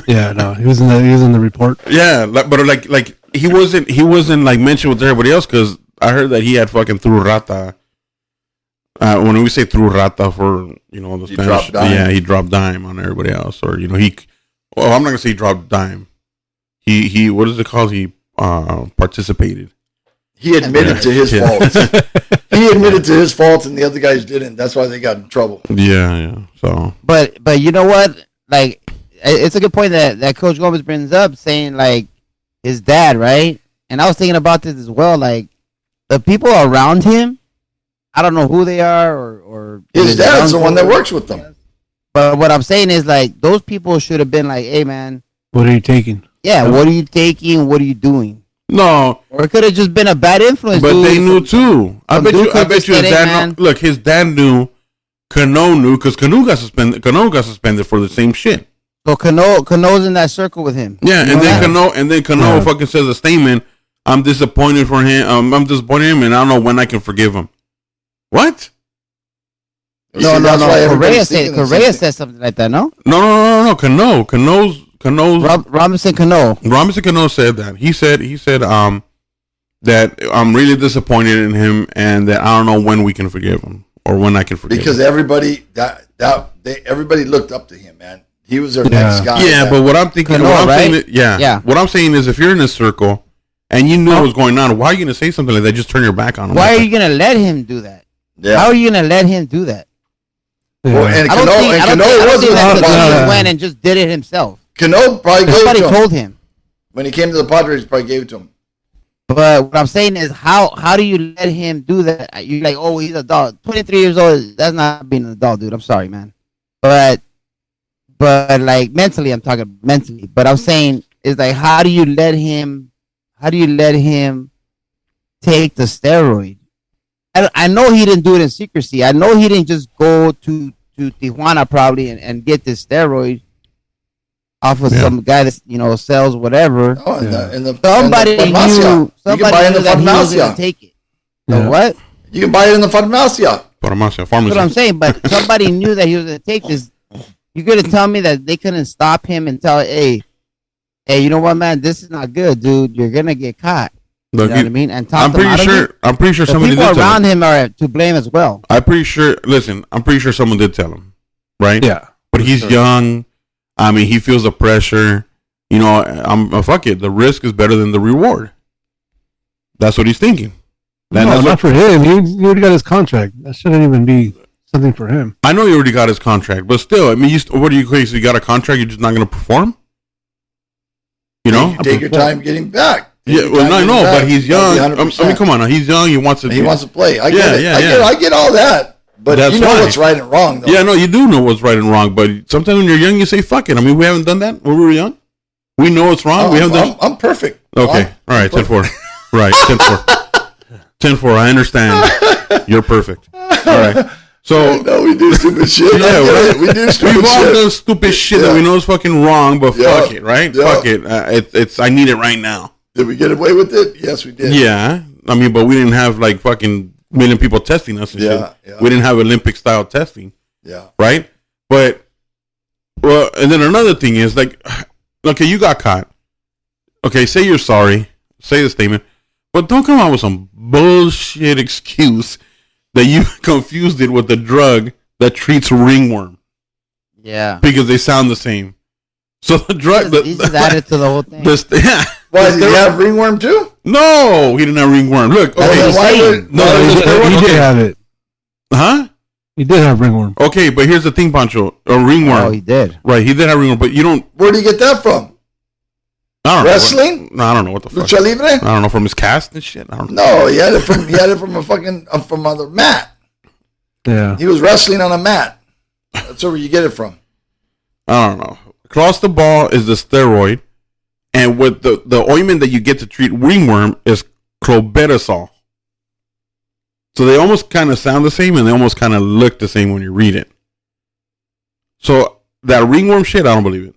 Yeah, no, he was in the report. Yeah, but like he wasn't like mentioned with everybody else because I heard that he had fucking threw rata. When we say threw rata for the Spanish, he dropped dime on everybody else, or I'm not gonna say he dropped dime. He what is it called? He participated. He admitted to his fault. He admitted to his fault, and the other guys didn't. That's why they got in trouble. Yeah. So, but you know what? Like, it's a good point that Coach Gomez brings up, saying like his dad, right? And I was thinking about this as well. Like, the people around him, I don't know who they are, or his dad's the one that works with them. But what I'm saying is, like, those people should have been like, "Hey, man, what are you taking? Yeah, what are you taking? What are you doing?" No, or it could have just been a bad influence. But they knew too. I bet you his dad. Look, his dad knew. Cano knew because Cano got suspended for the same shit. So Cano's in that circle with him. Yeah, and then Cano fucking says a statement. I'm disappointed for him. I'm disappointed in him, and I don't know when I can forgive him. What? No. Correa said something like that. No. Cano's Robinson Cano said that. He said that I'm really disappointed in him, and that I don't know when we can forgive him or when I can forgive because him. everybody looked up to him, man. He was their next guy. Yeah, but what I'm thinking, Cano, what I'm saying is, if you're in a circle and you knew what was going on, why are you gonna say something like that? Just turn your back on him. Why are you gonna let him do that? Yeah. How are you gonna let him do that? Well, and I don't think that he went and just did it himself. Cano probably somebody told him when he came to the Padres. Probably gave it to him. But what I'm saying is, how do you let him do that? You're like, oh, he's an adult, 23 years old. That's not being an adult, dude. I'm sorry, man. But like mentally, I'm talking mentally. But I'm saying is like, how do you let him take the steroid? I know he didn't do it in secrecy. I know he didn't just go to Tijuana probably and get this steroid off of some guy that sells whatever. Oh, somebody knew you can buy it in the that he was farmacia. gonna take it. So what? You can buy it in the farmacia. Pharmacy. That's what I'm saying. But somebody knew that he was gonna take this. You're gonna tell me that they couldn't stop him and tell, hey, you know what, man? This is not good, dude. You're gonna get caught. Look, you know what I mean? And I'm pretty sure somebody people did around him are to blame as well. I'm pretty sure someone did tell him, right? Yeah. But he's young. I mean, he feels the pressure. Fuck it. The risk is better than the reward. That's what he's thinking. Not for him. He already got his contract. That shouldn't even be something for him. I know he already got his contract, but still, I mean, what are you crazy? You got a contract, you're just not going to perform? Take your time getting back. Yeah, well, I know, but he's young. I mean, come on, now. He's young. He wants to play. I get it. I get all that. But you know what's right and wrong, though. Yeah, no, you do know what's right and wrong. But sometimes when you're young, you say, fuck it. I mean, we haven't done that when we were young. We know it's wrong. I'm perfect. Okay. All right, 10-4. Right, 10-4. 10-4, I understand. You're perfect. All right. So no, we do stupid shit. Yeah, right? We do stupid shit. We've all done stupid shit that we know is fucking wrong, but fuck it, right? Yeah. Fuck it. It's I need it right now. Did we get away with it? Yes, we did. Yeah. I mean, but we didn't have like fucking million people testing us and shit. Yeah. We didn't have Olympic style testing. Yeah. Right? But and then another thing is like, okay, you got caught. Okay, say you're sorry. Say the statement. But don't come out with some bullshit excuse that you confused it with the drug that treats ringworm. Yeah. Because they sound the same. So the drug... He just added to the whole thing. Why, did he have ringworm too? No, he didn't have ringworm. Look, okay. He did have it. Huh? He did have ringworm. Okay, but here's the thing, Pancho. A ringworm. Oh, he did. Right, he did have ringworm, but you don't... Where'd he get that from? I don't Wrestling? No, I don't know what the fuck. Lucha Libre? I don't know, from his cast and shit. I don't know. No, he had it from a fucking from a mat. Yeah. He was wrestling on a mat. That's where you get it from. I don't know. Across the ball is the steroid, and with the ointment that you get to treat ringworm is clobetasol. So they almost kind of sound the same, and they almost kind of look the same when you read it. So that ringworm shit, I don't believe it.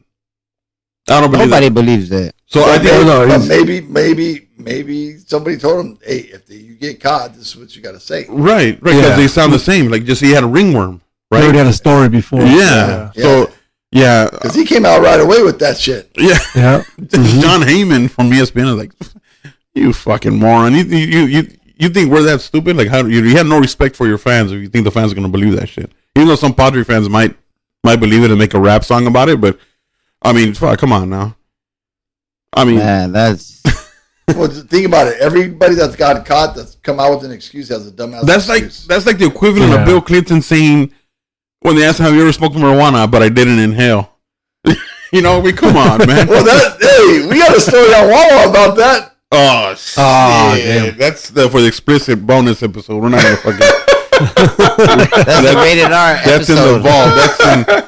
I don't believe Nobody believes that. So I think maybe somebody told him, hey, if you get caught, this is what you got to say. Right, because they sound the same. Like just he had a ringworm, right? He already had a story before. Yeah. So yeah, because he came out right away with that shit. Yeah. Mm-hmm. John Heyman from ESPN is like, you fucking moron. You think we're that stupid? Like how you have no respect for your fans if you think the fans are gonna believe that shit. Even though some Padre fans might believe it and make a rap song about it, but I mean, fuck, come on now. I mean, man, that's. Well, think about it. Everybody that's got caught that's come out with an excuse has a dumbass. That's like the equivalent of Bill Clinton saying when they asked him, "Have you ever smoked marijuana?" But I didn't inhale. You know, come on, man. Well, we got a story on Wawa about that. Oh shit! Damn. That's for the explicit bonus episode. We're not gonna fucking. That's the rated R episode. That's in the vault. That's in.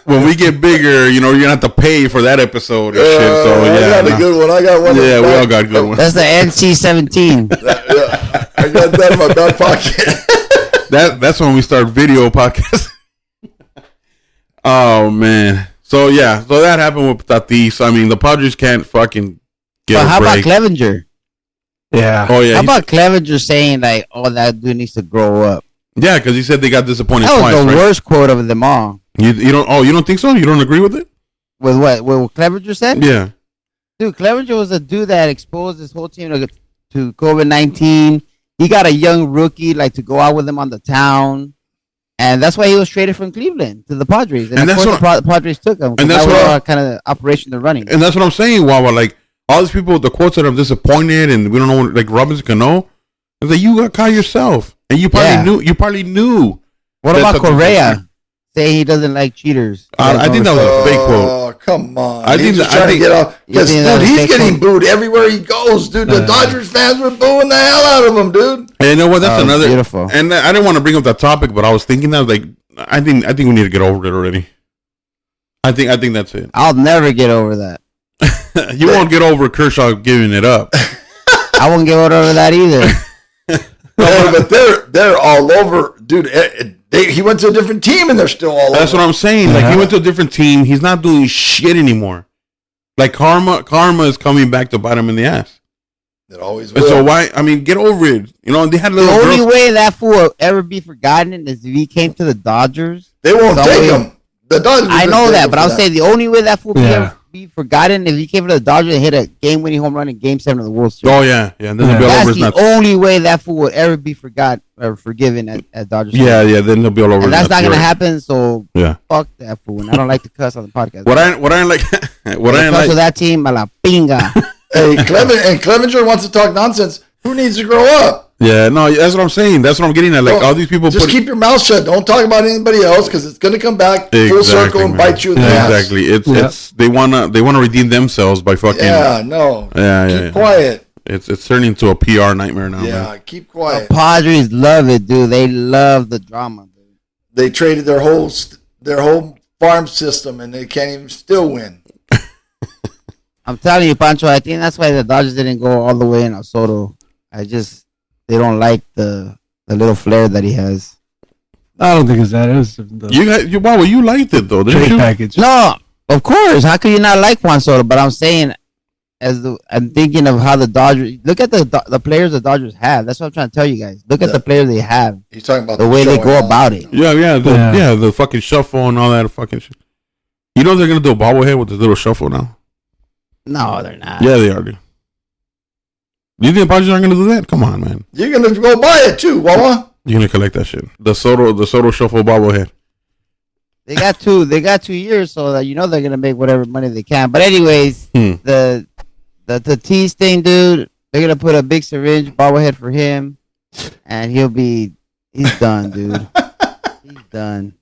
When we get bigger, you know, you're gonna have to pay for that episode and shit. So I got a good one. I got one. Yeah, we all got good ones. That's the NC-17. I got that in my back pocket. That's when we start video podcast. Oh man. So that happened with Tatis. I mean, the Padres can't fucking get But a how about break. Clevenger? Yeah. Oh yeah. How about Clevenger saying like, "Oh, that dude needs to grow up"? Yeah, because he said they got disappointed That was twice. the Right? worst quote of them all. You don't? Oh, you don't think so? You don't agree with it? With what? What Clevenger said? Yeah. Dude, Clevenger was a dude that exposed his whole team to COVID-19. He got a young rookie like to go out with him on the town. And that's why he was traded from Cleveland to the Padres. And of course the Padres took him. And that's what kind of operation they're running. And that's what I'm saying, Wawa. Like, all these people with the quotes that I'm disappointed and we don't know, like Robinson Cano. It's like, you got caught yourself. And you probably knew. What about Correa? Saying he doesn't like cheaters. I think that was a fake quote. Oh, come on. I think trying to get off. Because, dude, he's getting booed everywhere he goes, dude. The Dodgers fans were booing the hell out of him, dude. And you know what? That's another. Beautiful. And I didn't want to bring up that topic, but I was thinking that, like, I think we need to get over it already. I think that's it. I'll never get over that. You won't get over Kershaw giving it up. I won't get over that either. No, but they're all over, dude. He went to a different team and they're still all over. That's what I'm saying. Like, he went to a different team. He's not doing shit anymore. Like, karma is coming back to bite him in the ass. It always will. will. So why? I mean, get over it. You know, they had The little only girls. way that fool will ever be forgotten is if he came to the Dodgers. They won't take him. The Dodgers. I know that, but I'll say the only way that fool Yeah. can be forgotten if he came to the Dodgers and hit a game-winning home run in Game 7 of the World Series. Oh yeah. And then they'll be all over That's his the nuts. only way that fool would ever be forgotten or forgiven at Dodgers. Yeah. Then they'll be all over. And that's his not nuts. gonna happen. So Yeah. fuck that fool. And I don't like to cuss on the podcast. What I like. What I cuss like. with that team, a la pinga. Hey, Clevenger wants to talk nonsense. Who needs to grow up? Yeah. No, that's what I'm saying. That's what I'm getting at. Like, all these people. Just keep your mouth shut. Don't talk about anybody else because it's going to come back full circle and bite you in the ass. Exactly. It's they wanna redeem themselves by fucking. Yeah. No. Yeah. Keep quiet. It's turning into a PR nightmare now. Yeah. Man. Keep quiet. The Padres love it, dude. They love the drama, dude. They traded their whole farm system and they can't even still win. I'm telling you, Pancho. I think that's why the Dodgers didn't go all the way in El Soto. They don't like the little flair that he has. I don't think it's that. It was the Wow, you liked it though, didn't trade you? package. No, of course. How could you not like Juan Soto? But I'm saying, I'm thinking of how the Dodgers look at the players the Dodgers have. That's what I'm trying to tell you guys. Look at the players they have. He's talking about the way they go about it. Yeah, the fucking shuffle and all that fucking shit. You know they're gonna do a bobblehead with the little shuffle now. No, they're not. Yeah, they are. Dude. You think the Padres aren't gonna do that? Come on, man. You're gonna go buy it too, Wawa. You're gonna collect that shit. The Soto shuffle bobblehead. They got 2 years, so that they're gonna make whatever money they can. But anyways, the tease thing, dude, they're gonna put a big syringe bobblehead for him, and he's done, dude. He's done.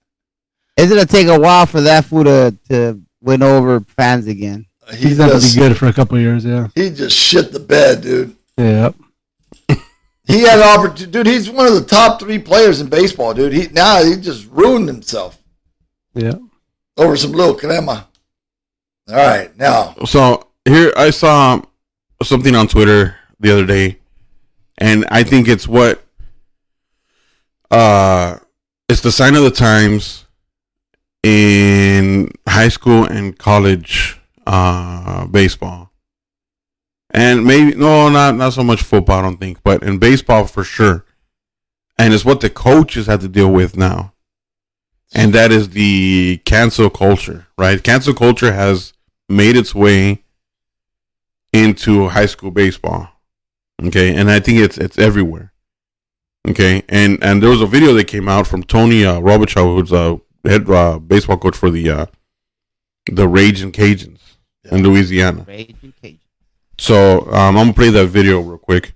It's gonna take a while for that fool to win over fans again. He's not gonna be good for a couple of years. Yeah. He just shit the bed, dude. Yeah. He had an opportunity, dude. He's one of the top 3 players in baseball, dude. He just ruined himself. Yeah. Over some little crema. All right, now. So here I saw something on Twitter the other day, and I think it's what it's the sign of the times in high school and college baseball. And maybe not so much football, I don't think, but in baseball for sure. And it's what the coaches have to deal with now. And that is the cancel culture, right? Cancel culture has made its way into high school baseball. Okay, and I think it's everywhere. Okay, and there was a video that came out from Tony Robichaud, who's a head baseball coach for the Raging Cajuns in Louisiana. Raging Cajuns. So I'm gonna play that video real quick.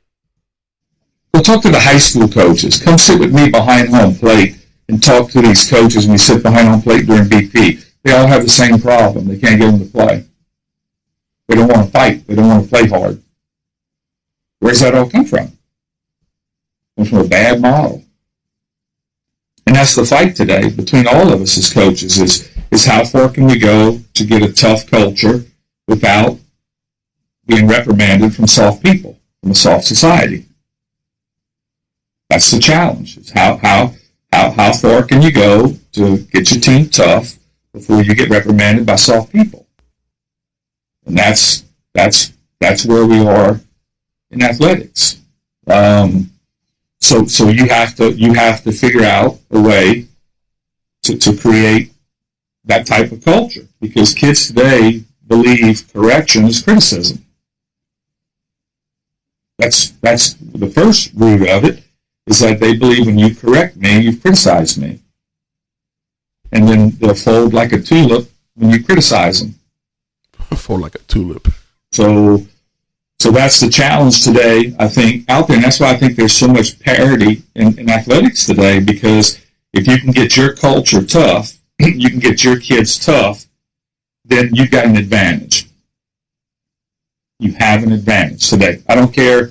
We'll talk to the high school coaches. Come sit with me behind home plate and talk to these coaches when we sit behind home plate during BP. They all have the same problem. They can't get them to play. They don't want to fight. They don't want to play hard. Where's that all come from? It comes from a bad model. And that's the fight today between all of us as coaches is how far can we go to get a tough culture without being reprimanded from soft people, from a soft society. That's the challenge. It's how far can you go to get your team tough before you get reprimanded by soft people. And that's where we are in athletics. So you have to figure out a way to create that type of culture, because kids today believe correction is criticism. That's the first root of it, is that they believe when you correct me, you've criticized me. And then they'll fold like a tulip when you criticize them. Fold like a tulip. So that's the challenge today, I think, out there. And that's why I think there's so much parity in athletics today, because if you can get your culture tough, you can get your kids tough, then you've got an advantage. You have an advantage today. I don't care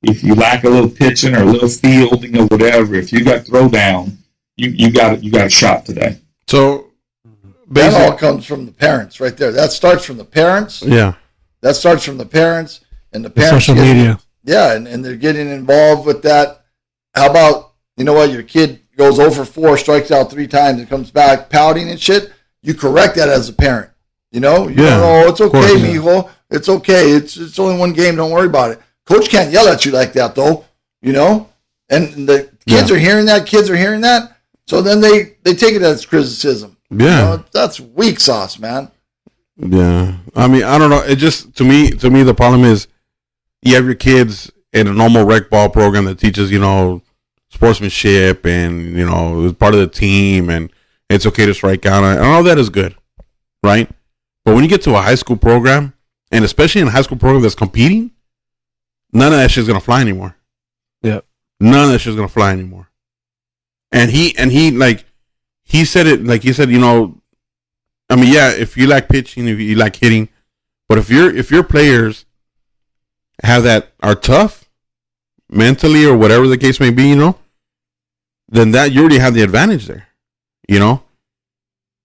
if you lack a little pitching or a little fielding or whatever. If you got throw down, you got a shot today. So that all comes from the parents right there. That starts from the parents. Yeah. That starts from the parents, and the parents. Social media. Yeah, and they're getting involved with that. How about, you know what, your kid goes 0 for 4, strikes out 3 times, and comes back pouting and shit? You correct that as a parent. You know? It's okay, mijo. It's okay. It's only one game. Don't worry about it. Coach can't yell at you like that, though. You know? And the kids are hearing that. Kids are hearing that. So then they take it as criticism. Yeah. You know, that's weak sauce, man. Yeah. I mean, I don't know. It just, to me, the problem is you have your kids in a normal rec ball program that teaches, sportsmanship and, it's part of the team and it's okay to strike out. And all that is good, right? But when you get to a high school program, and especially in a high school program that's competing, none of that shit's going to fly anymore. Yeah. None of that shit's going to fly anymore. And he said it, like he said, if you like pitching, if you like hitting, but if your players are tough mentally or whatever the case may be, then that you already have the advantage there,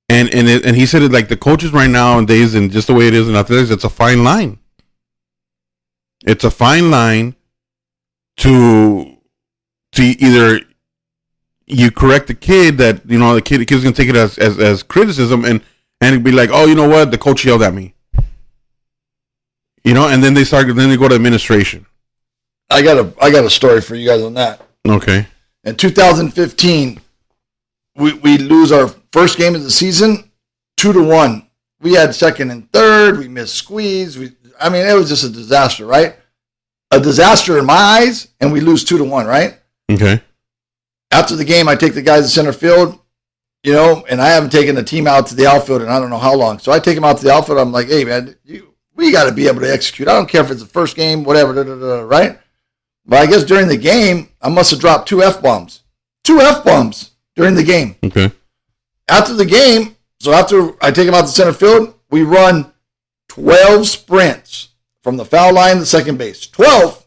And he said it like the coaches right nowadays, and just the way it is in athletics, it's a fine line. It's a fine line to either you correct the kid that the kid's gonna take it as criticism and it'd be like, oh, you know what, the coach yelled at me, and then they go to administration. I got a story for you guys on that. Okay. In 2015, we lose our first game of the season 2-1. We had second and third. We missed squeeze. It was just a disaster, right? A disaster in my eyes, and we lose 2-1, right? Okay. After the game, I take the guys to center field, and I haven't taken the team out to the outfield in I don't know how long. So I take them out to the outfield. I'm like, hey, man, we got to be able to execute. I don't care if it's the first game, whatever, right? But I guess during the game, I must have dropped 2 F-bombs. 2 F-bombs during the game. Okay. After the game, so after I take them out to center field, we run 12 sprints from the foul line to second base. 12.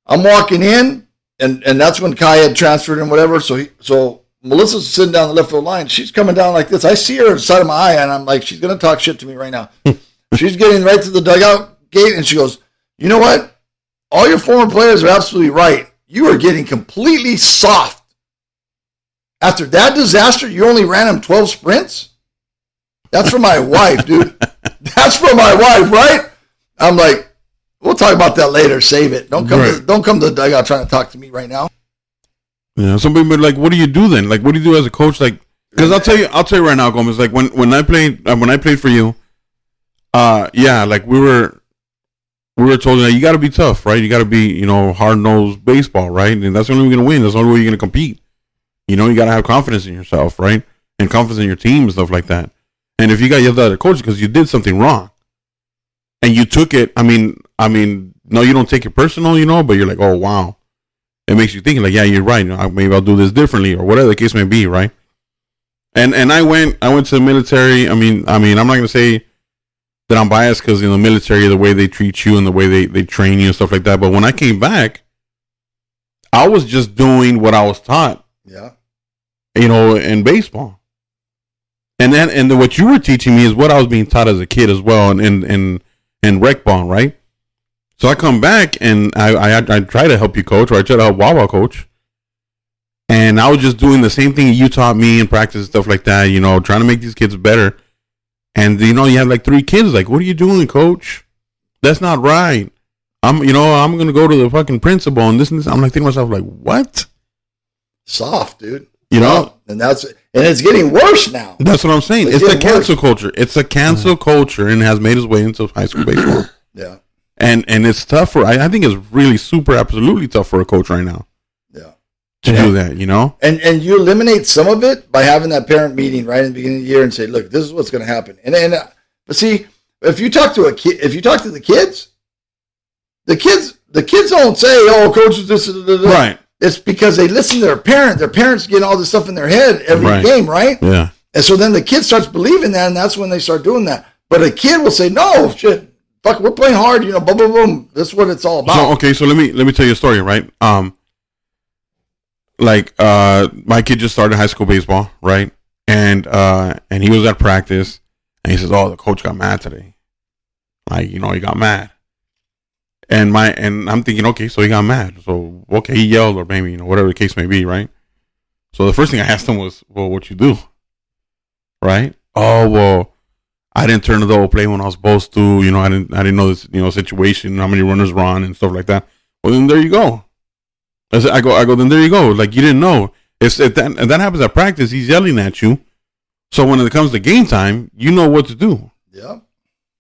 I'm walking in, and that's when Kai had transferred and whatever. So Melissa's sitting down the left field line. She's coming down like this. I see her on the side of my eye, and I'm like, she's going to talk shit to me right now. She's getting right to the dugout gate, and she goes, you know what? All your former players are absolutely right. You are getting completely soft. After that disaster, you only ran them 12 sprints? That's for my wife, dude. That's for my wife, right? I'm like, we'll talk about that later. Save it. Don't come to the dugout trying to talk to me right now. Yeah, somebody would like, what do you do then? Like, what do you do as a coach? Like, because I'll tell you right now, Gomez. Like when I played for you, like we were told that you got to be tough, right? You got to be, hard-nosed baseball, right? And that's the only way you're going to win. That's the only way you're going to compete. You got to have confidence in yourself, right? And confidence in your team and stuff like that. And if you got yelled at a coach because you did something wrong and you took it, no, you don't take it personal, but you're like, oh, wow. It makes you think like, yeah, you're right. Maybe I'll do this differently or whatever the case may be, right? And I went to the military. I'm not going to say that I'm biased because in the military, the way they treat you and the way they train you and stuff like that. But when I came back, I was just doing what I was taught. Yeah. In baseball. And what you were teaching me is what I was being taught as a kid as well in rec ball, right? So I come back and I try to help you coach, or I try to help Wawa coach. And I was just doing the same thing you taught me in practice and stuff like that, you know, trying to make these kids better. And, you know, you have like 3 kids. Like, what are you doing, coach? That's not right. I'm going to go to the fucking principal and this and this. I'm like thinking to myself, like, what? Soft, dude. You know? And it's getting worse now. That's what I'm saying. It's a cancel culture. It's a cancel culture and has made its way into high school baseball. Yeah. And it's tough I think it's really absolutely tough for a coach right now. Yeah. To do that, you know? And you eliminate some of it by having that parent meeting right in the beginning of the year and say, look, this is what's going to happen. But see, if you talk to the kids, the kids don't say, oh, coach is this. Right. It's because they listen to their parent. Their parents get all this stuff in their head every game, right? Yeah. And so then the kid starts believing that, and that's when they start doing that. But a kid will say, no, shit, fuck, we're playing hard, you know, boom, boom, boom. That's what it's all about. So let me tell you a story, right? My kid just started high school baseball, right? And he was at practice, and he says, oh, the coach got mad today. Like, you know, he got mad. And I'm thinking, okay, so he got mad. So, okay, he yelled or maybe, you know, whatever the case may be, right? So the first thing I asked him was, well, what you do? Right? Oh, well, I didn't turn the double play when I was supposed to. You know, I didn't know this, you know, situation, how many runners were on and stuff like that. Well, then there you go. I go, then there you go. Like, you didn't know. If that happens at practice, he's yelling at you. So when it comes to game time, you know what to do. Yeah.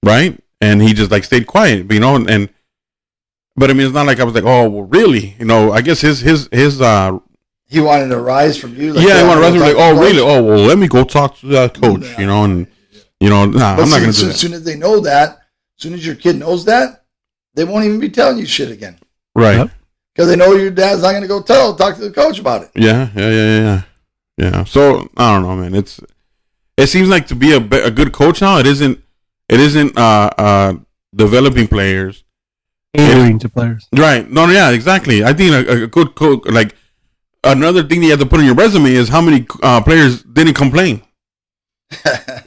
Right? And he just, like, stayed quiet, you know, but I mean, it's not like I was like, oh, well, really? You know, I guess his he wanted to rise from you. Like, yeah, he wanted to rise from like, oh, really? Oh, well, let me go talk to that coach, you know, and, you know, I'm not going to do that. As soon as they know that, as soon as your kid knows that, they won't even be telling you shit again. Right. Because they know your dad's not going to go talk to the coach about it. Yeah. So, I don't know, man. It seems like to be a good coach now, it isn't developing players. Catering to players. Right. No, yeah, exactly. I think a good coach, like, another thing that you have to put on your resume is how many players didn't complain.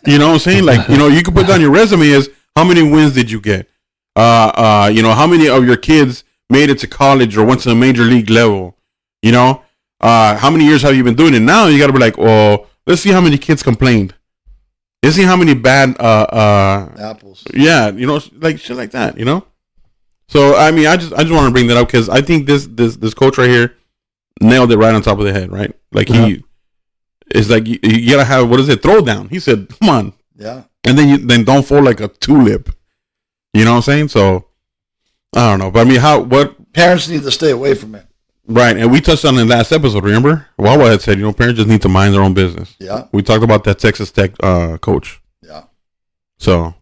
You know what I'm saying? Like, you know, you can put down your resume as how many wins did you get? You know, how many of your kids made it to college or went to the major league level? You know, how many years have you been doing it? Now you got to be like, oh, let's see how many kids complained. Let's see how many bad apples. Yeah, you know, like shit like that. You know. So I mean, I just want to bring that up because I think this coach right here nailed it right on top of the head, right? Like he is like you gotta have, what is it, throw down. He said, come on. Yeah. And then don't fold like a tulip. You know what I'm saying? So I don't know. But I mean, what parents need to stay away from it. Right. And we touched on it in the last episode, remember? Wawa had said, you know, parents just need to mind their own business. Yeah. We talked about that Texas Tech coach. Yeah. So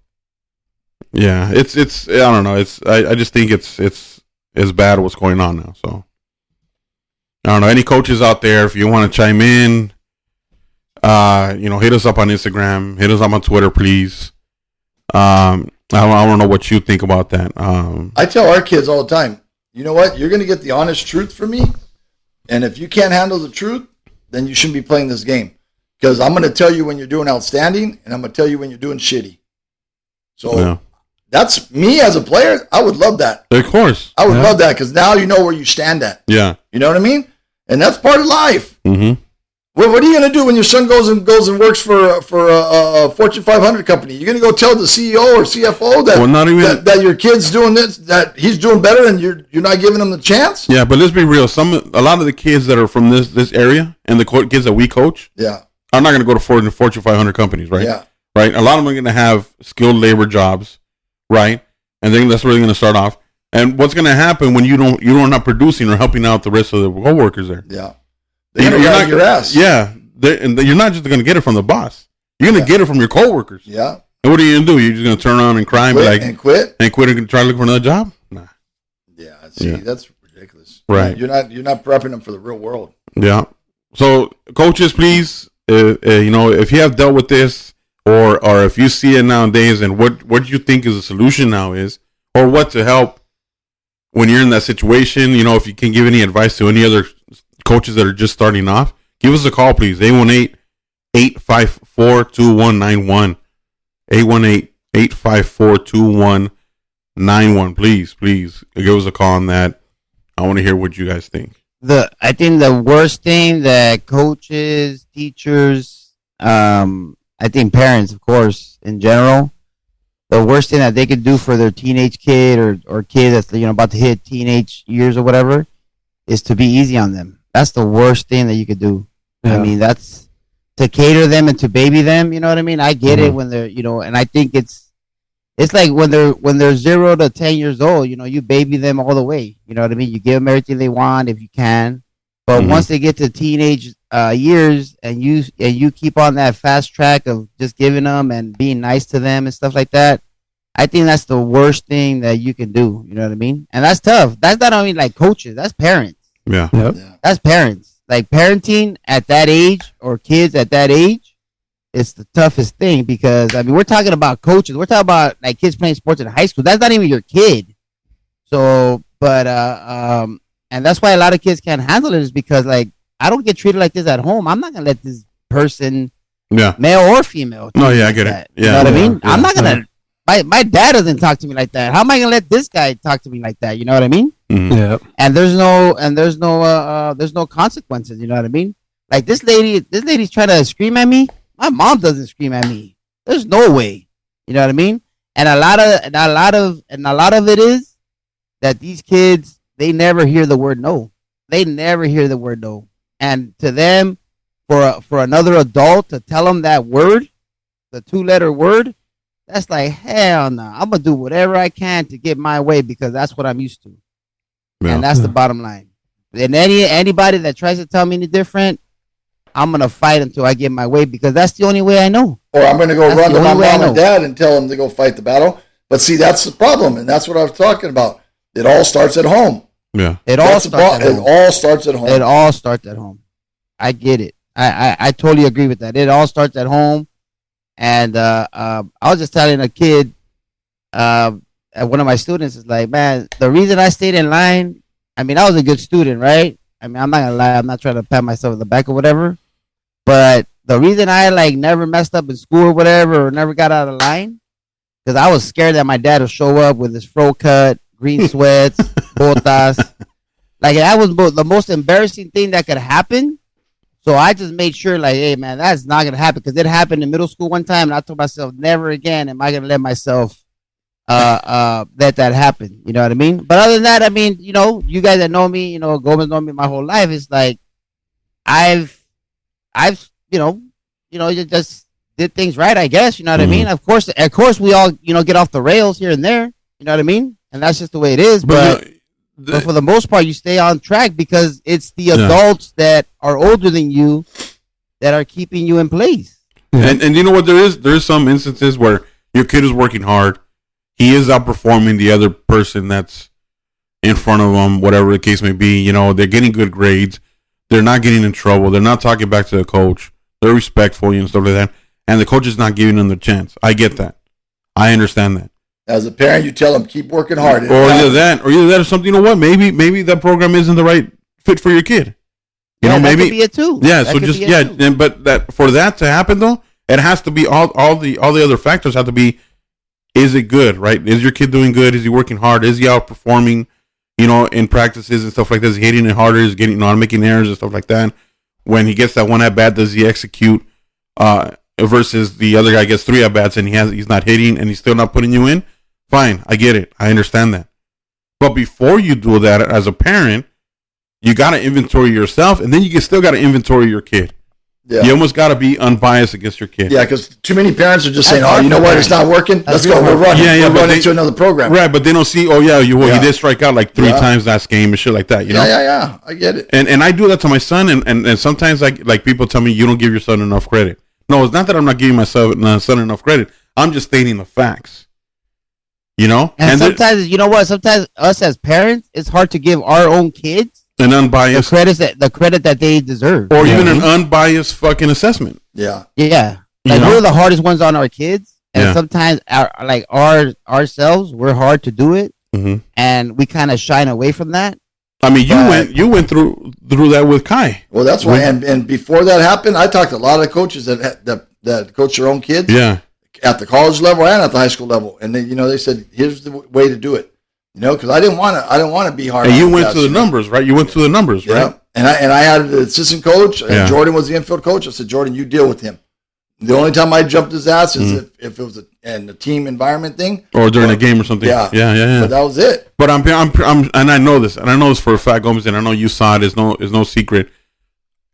yeah, it's I don't know. I just think it's bad what's going on now. So I don't know. Any coaches out there, if you want to chime in, you know, hit us up on Instagram, hit us up on Twitter, please. I don't know what you think about that. I tell our kids all the time, you know what? You're going to get the honest truth from me. And if you can't handle the truth, then you shouldn't be playing this game. Because I'm going to tell you when you're doing outstanding, and I'm going to tell you when you're doing shitty. So that's me as a player. I would love that. Of course. I would love that because now you know where you stand at. Yeah. You know what I mean? And that's part of life. Mm-hmm. Well, what are you going to do when your son goes and works for a Fortune 500 company? You're going to go tell the CEO or CFO that your kid's doing this, that he's doing better, and you're not giving him the chance? Yeah, but let's be real. A lot of the kids that are from this area and the kids that we coach, are not going to go to Fortune 500 companies, right? Yeah. Right. A lot of them are going to have skilled labor jobs, right? And then that's where they're going to start off. And what's going to happen when you're not producing or helping out the rest of the coworkers there? Yeah. You're not your ass. Yeah. And you're not just going to get it from the boss. You're going to get it from your coworkers. Yeah. And what are you going to do? You're just going to turn around and cry and quit and try to look for another job? Nah. Yeah. See, that's ridiculous. Right. You're not prepping them for the real world. Yeah. So coaches, please, you know, if you have dealt with this or if you see it nowadays and what you think is a solution now is, or what to help when you're in that situation, you know, if you can give any advice to any other coaches that are just starting off, give us a call, please. 818-854-2191. 818-854-2191. Please give us a call on that. I want to hear what you guys think. I think the worst thing that coaches, teachers, I think parents, of course, in general, the worst thing that they could do for their teenage kid or kid that's about to hit teenage years or whatever is to be easy on them. That's the worst thing that you could do. Yeah. I mean, that's to cater them and to baby them. You know what I mean? I get it when they're and I think it's like when they're 0 to 10 years old. You baby them all the way. You know what I mean? You give them everything they want if you can, but once they get to teenage years and you keep on that fast track of just giving them and being nice to them and stuff like that, I think that's the worst thing that you can do. You know what I mean? And that's tough. That's not only like coaches. That's parents. Yeah. Yep. That's parents. Like parenting at that age or kids at that age, it's the toughest thing because I mean we're talking about coaches. We're talking about like kids playing sports in high school. That's not even your kid. So, but and that's why a lot of kids can't handle it is because like I don't get treated like this at home. I'm not gonna let this person, male or female. No, I get it. Yeah, you know what I mean. Yeah. I'm not gonna. My dad doesn't talk to me like that. How am I gonna let this guy talk to me like that? You know what I mean? Mm-hmm. Yeah. And there's no consequences. You know what I mean? Like this lady's trying to scream at me. My mom doesn't scream at me. There's no way. You know what I mean? And a lot of it is that these kids, they never hear the word no. They never hear the word no. And to them, for another adult to tell them that word, the 2-letter word, that's like, hell no. I'm going to do whatever I can to get my way because that's what I'm used to. Yeah. And that's the bottom line. And anybody that tries to tell me any different, I'm going to fight until I get my way because that's the only way I know. Or I'm going to go run to my mom and dad and tell them to go fight the battle. But see, that's the problem. And that's what I was talking about. It all starts at home. Yeah. It all starts at home. It all starts at home. I get it. I totally agree with that. It all starts at home. And I was just telling a kid, one of my students is like, man, the reason I stayed in line, I mean, I was a good student, right? I mean, I'm not going to lie. I'm not trying to pat myself in the back or whatever. But the reason I like never messed up in school or whatever or never got out of line, because I was scared that my dad would show up with his fro cut, green sweats, botas. Like, that was the most embarrassing thing that could happen. So I just made sure, like, hey, man, that's not going to happen. Because it happened in middle school one time, and I told myself, never again am I going to let myself let that happen. You know what I mean? But other than that, I mean, you guys that know me, Gomez know me my whole life. It's like I've you just did things right, I guess. You know what I mean? Of course, we all, get off the rails here and there. You know what I mean? And that's just the way it is. But for the most part, you stay on track because it's the adults that are older than you that are keeping you in place. And you know what? There's some instances where your kid is working hard. He is outperforming the other person that's in front of them, whatever the case may be. They're getting good grades. They're not getting in trouble. They're not talking back to the coach. They're respectful and stuff like that. And the coach is not giving them the chance. I get that. I understand that. As a parent, you tell them, keep working hard. Or either that or something, you know what? Maybe that program isn't the right fit for your kid. Maybe. That could be it too. Yeah, so just, but that for that to happen, though, it has to be all the other factors have to be, is it good, right? Is your kid doing good? Is he working hard? Is he outperforming, in practices and stuff like this? Is he hitting it harder? Is he getting, not making errors and stuff like that? When he gets that one at bat, does he execute? Versus the other guy gets 3 at bats and he's not hitting and he's still not putting you in. Fine, I get it. I understand that. But before you do that, as a parent, you got to inventory yourself, and then you still got to inventory your kid. Yeah. You almost got to be unbiased against your kid. Yeah, because too many parents are just saying, "Oh, you know what? It's not working. Let's go. We're running. We're running into another program." Right, but they don't see. Oh, yeah, he did strike out like 3 times last game and shit like that. You know? Yeah. I get it. And I do that to my son, and sometimes like people tell me you don't give your son enough credit. No, it's not that I'm not giving my son enough credit. I'm just stating the facts. And sometimes, sometimes us as parents, it's hard to give our own kids an unbiased the credit that they deserve, or even an unbiased fucking assessment. Yeah. Like we're the hardest ones on our kids, and sometimes ourselves, we're hard to do it, and we kind of shine away from that. I mean, you went through that with Kai. Well, that's why. And before that happened, I talked to a lot of coaches that coach their own kids. Yeah. At the college level and at the high school level, and they said, "Here's the way to do it." Because I didn't want to be hard. And you went to the numbers, right? You went to the numbers, right? Yeah. And I had an assistant coach, and Jordan was the infield coach. I said, Jordan, you deal with him. The only time I jumped his ass is if it was a team environment thing, or during a game or something. Yeah. But that was it. But I'm, and I know this, for a fact, Gomez, and I know you saw it. It's no secret.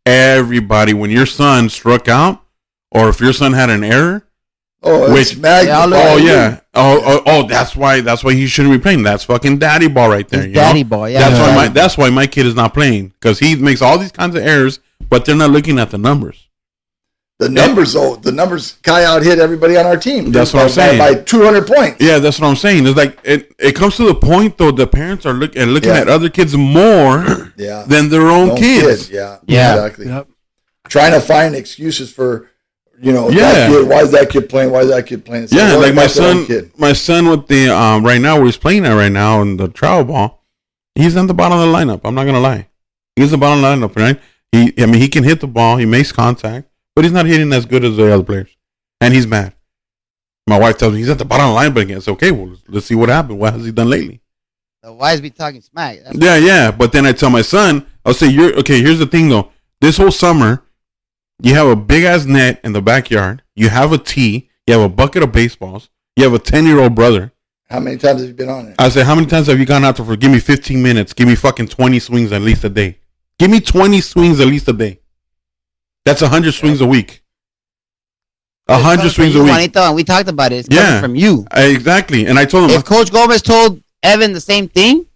Everybody, when your son struck out, or if your son had an error, that's why he shouldn't be playing. That's fucking daddy ball right there. Daddy ball, yeah. That's why my kid is not playing, because he makes all these kinds of errors, but they're not looking at the numbers. The numbers Kai out hit everybody on our team. That's what I'm saying. By 200 points. Yeah, that's what I'm saying. It's like it comes to the point though, the parents are looking at other kids more than their own kids. Yeah, exactly. Yep. Trying to find excuses for that kid. Why is that kid playing? Why is that kid playing? So like my son with the right now where he's playing at right now in the travel ball, he's on the bottom of the lineup. I'm not gonna lie, he's the bottom of the lineup, right? He can hit the ball, he makes contact, but he's not hitting as good as the other players, and he's mad. My wife tells me he's at the bottom of the lineup again. It's okay. Well, let's see what happened. What has he done lately? The wives be talking smack. Yeah. But then I tell my son, I'll say, here's the thing though. This whole summer, you have a big ass net in the backyard. You have a tee. You have a bucket of baseballs. You have a 10-year-old brother. How many times have you been on it? I said, how many times have you gone out there for, give me 15 minutes. Give me fucking 20 swings at least a day. Give me 20 swings at least a day. That's 100 swings a week. 100 swings a week. Juanito, and we talked about it. It's coming from you. Exactly. And I told him, if Coach Gomez told Evan the same thing,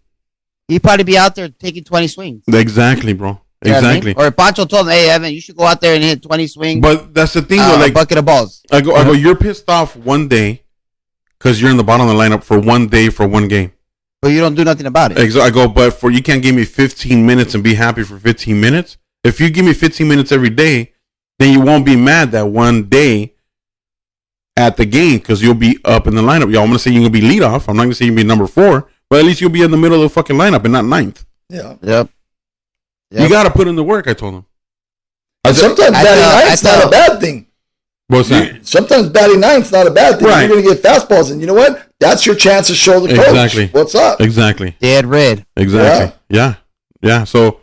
he'd probably be out there taking 20 swings. Exactly, bro. Exactly. Or if Pancho told him, hey, Evan, you should go out there and hit 20 swings. But that's the thing, though. Like, a bucket of balls. I go, you're pissed off one day because you're in the bottom of the lineup for one day for one game. But you don't do nothing about it. I go, but you can't give me 15 minutes and be happy for 15 minutes. If you give me 15 minutes every day, then you won't be mad that one day at the game because you'll be up in the lineup. I'm going to say you're going to be leadoff. I'm not going to say you'll be number 4, but at least you'll be in the middle of the fucking lineup and not 9th. Yeah. Yep. You got to put in the work, I told him. Sometimes batting ninth's not a bad thing. What's that? Sometimes batting ninth's not a bad thing. Right. You're going to get fastballs, and you know what? That's your chance to show the coach what's up. Exactly. Dead red. Exactly. Yeah. So,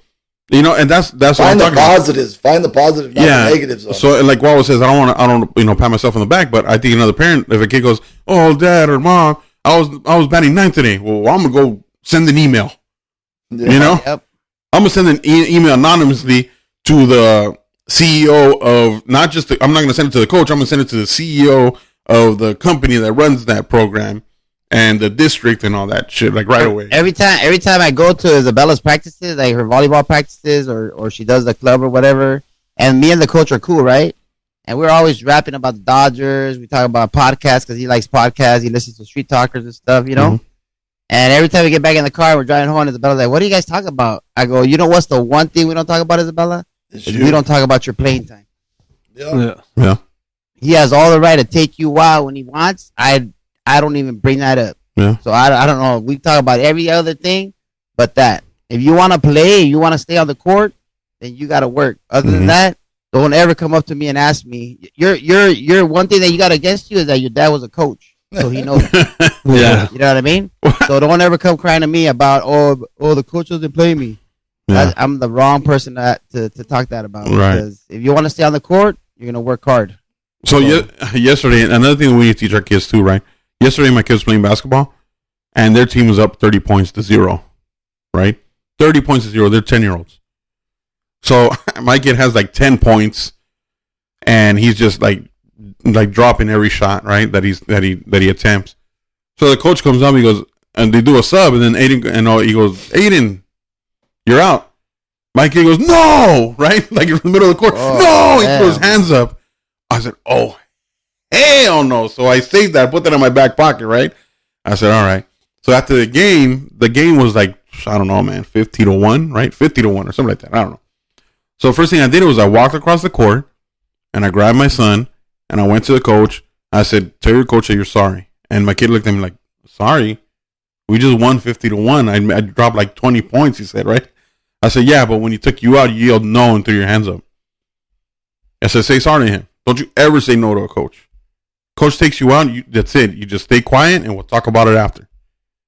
and that's what I'm talking positives. Find the positives, not the negatives. So, like Wawa says, I don't pat myself on the back, but I think another parent, if a kid goes, "Oh, dad or mom, I was batting ninth today," well, I'm gonna go send an email. Yeah. Yep. I'm gonna send an email anonymously to the CEO of not just. I'm not gonna send it to the coach. I'm gonna send it to the CEO of the company that runs that program and the district and all that shit, like right away. Every time I go to Isabella's practices, like her volleyball practices, or she does the club or whatever, and me and the coach are cool, right? And we're always rapping about the Dodgers. We talk about podcasts because he likes podcasts. He listens to Street Talkers and stuff, Mm-hmm. And every time we get back in the car, we're driving home, Isabella's like, "What are you guys talking about?" I go, "You know what's the one thing we don't talk about, Isabella? We don't talk about your playing time." Yeah. He has all the right to take you out when he wants. I don't even bring that up. Yeah. So I don't know. We talk about every other thing, but that. If you want to play, you want to stay on the court, then you got to work. Other than that, don't ever come up to me and ask me. Your one thing that you got against you is that your dad was a coach, so he knows. Yeah. You know what I mean? So don't ever come crying to me about the coach doesn't play me. Yeah. I'm the wrong person to talk that about. Right. Because if you want to stay on the court, you're gonna work hard. So yesterday, another thing we need to teach our kids too, right? Yesterday, my kids playing basketball, and their team was up 30 points to 0, right? 30 points to 0. They're 10-year-olds. So my kid has like 10 points, and he's just like dropping every shot, right? That he attempts. So the coach comes up, he goes, and they do a sub, and then he goes, Aiden, you're out. My kid goes, no, right? Like in the middle of the court, no. He throws his hands up. I said, oh, hell no. So I saved that, put that in my back pocket, right? I said, all right. So after the game was like, I don't know, man, 50-1, right? 50-1 or something like that. I don't know. So first thing I did was I walked across the court and I grabbed my son and I went to the coach. I said, tell your coach that you're sorry. And my kid looked at me like, sorry? We just won 50-1. I dropped like 20 points, he said, right? I said, yeah, but when he took you out, you yelled no and threw your hands up. I said, say sorry to him. Don't you ever say no to a coach. Coach takes you out, that's it. You just stay quiet and we'll talk about it after.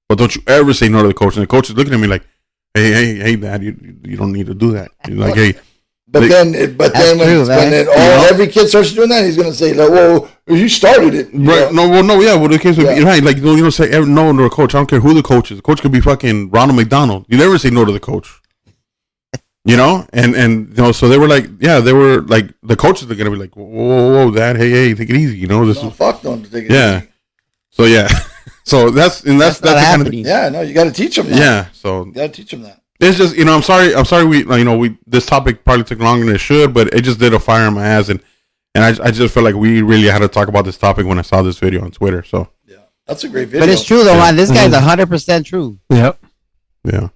but don't you ever say no to the coach. And the coach is looking at me like, hey, Dad, you don't need to do yeah. Like, hey. But then every kid starts doing that, he's gonna say, like, "Well, you started it." Right? No, yeah. Well, the case would be right. Like, you don't say no to a coach. I don't care who the coach is. The coach could be fucking Ronald McDonald. You never say no to the coach. And so they were like, the coaches are gonna be like, whoa, Dad, hey, take it easy. This is fuck them to take it easy. So so that's the kind of thing. Yeah, no, you got to teach them that. Yeah, so you got to teach them that. It's just, I'm sorry we this topic probably took longer than it should, but it just did a fire in my ass, and I just felt like we really had to talk about this topic when I saw this video on Twitter. So yeah, that's a great video. But it's true though, man. This guy's 100% true. Yep. Yeah.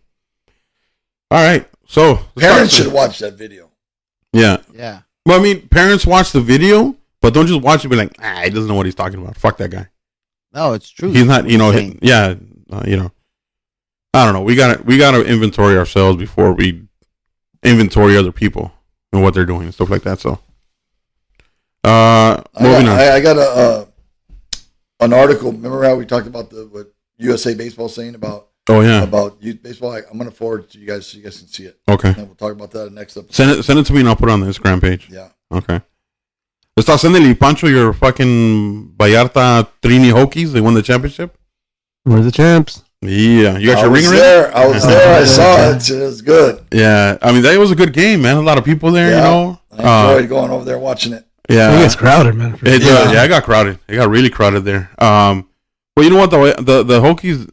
All right. So parents should watch that video. Yeah. Yeah. Well, I mean, parents watch the video, but don't just watch it and be like, he doesn't know what he's talking about. Fuck that guy. No, it's true. He's not, I don't know. We gotta inventory ourselves before we inventory other people and what they're doing and stuff like that. So, moving on. I got an article. Remember how we talked about what USA Baseball saying about? Oh yeah, about youth baseball. I'm gonna forward it to you guys so you guys can see it. Okay. And we'll talk about that in the next episode. Send it to me and I'll put it on the Instagram page. Yeah. Okay. Let's send it, Pancho, your fucking Vallarta Trini Hokies. They won the championship. We're the champs. Yeah, you got your ring there. I was there. I saw it. It was good. Yeah, I mean that was a good game, man. A lot of people there. I enjoyed going over there watching it. Yeah, it gets crowded, man. It got crowded. It got really crowded there. But you know what? The Hokies.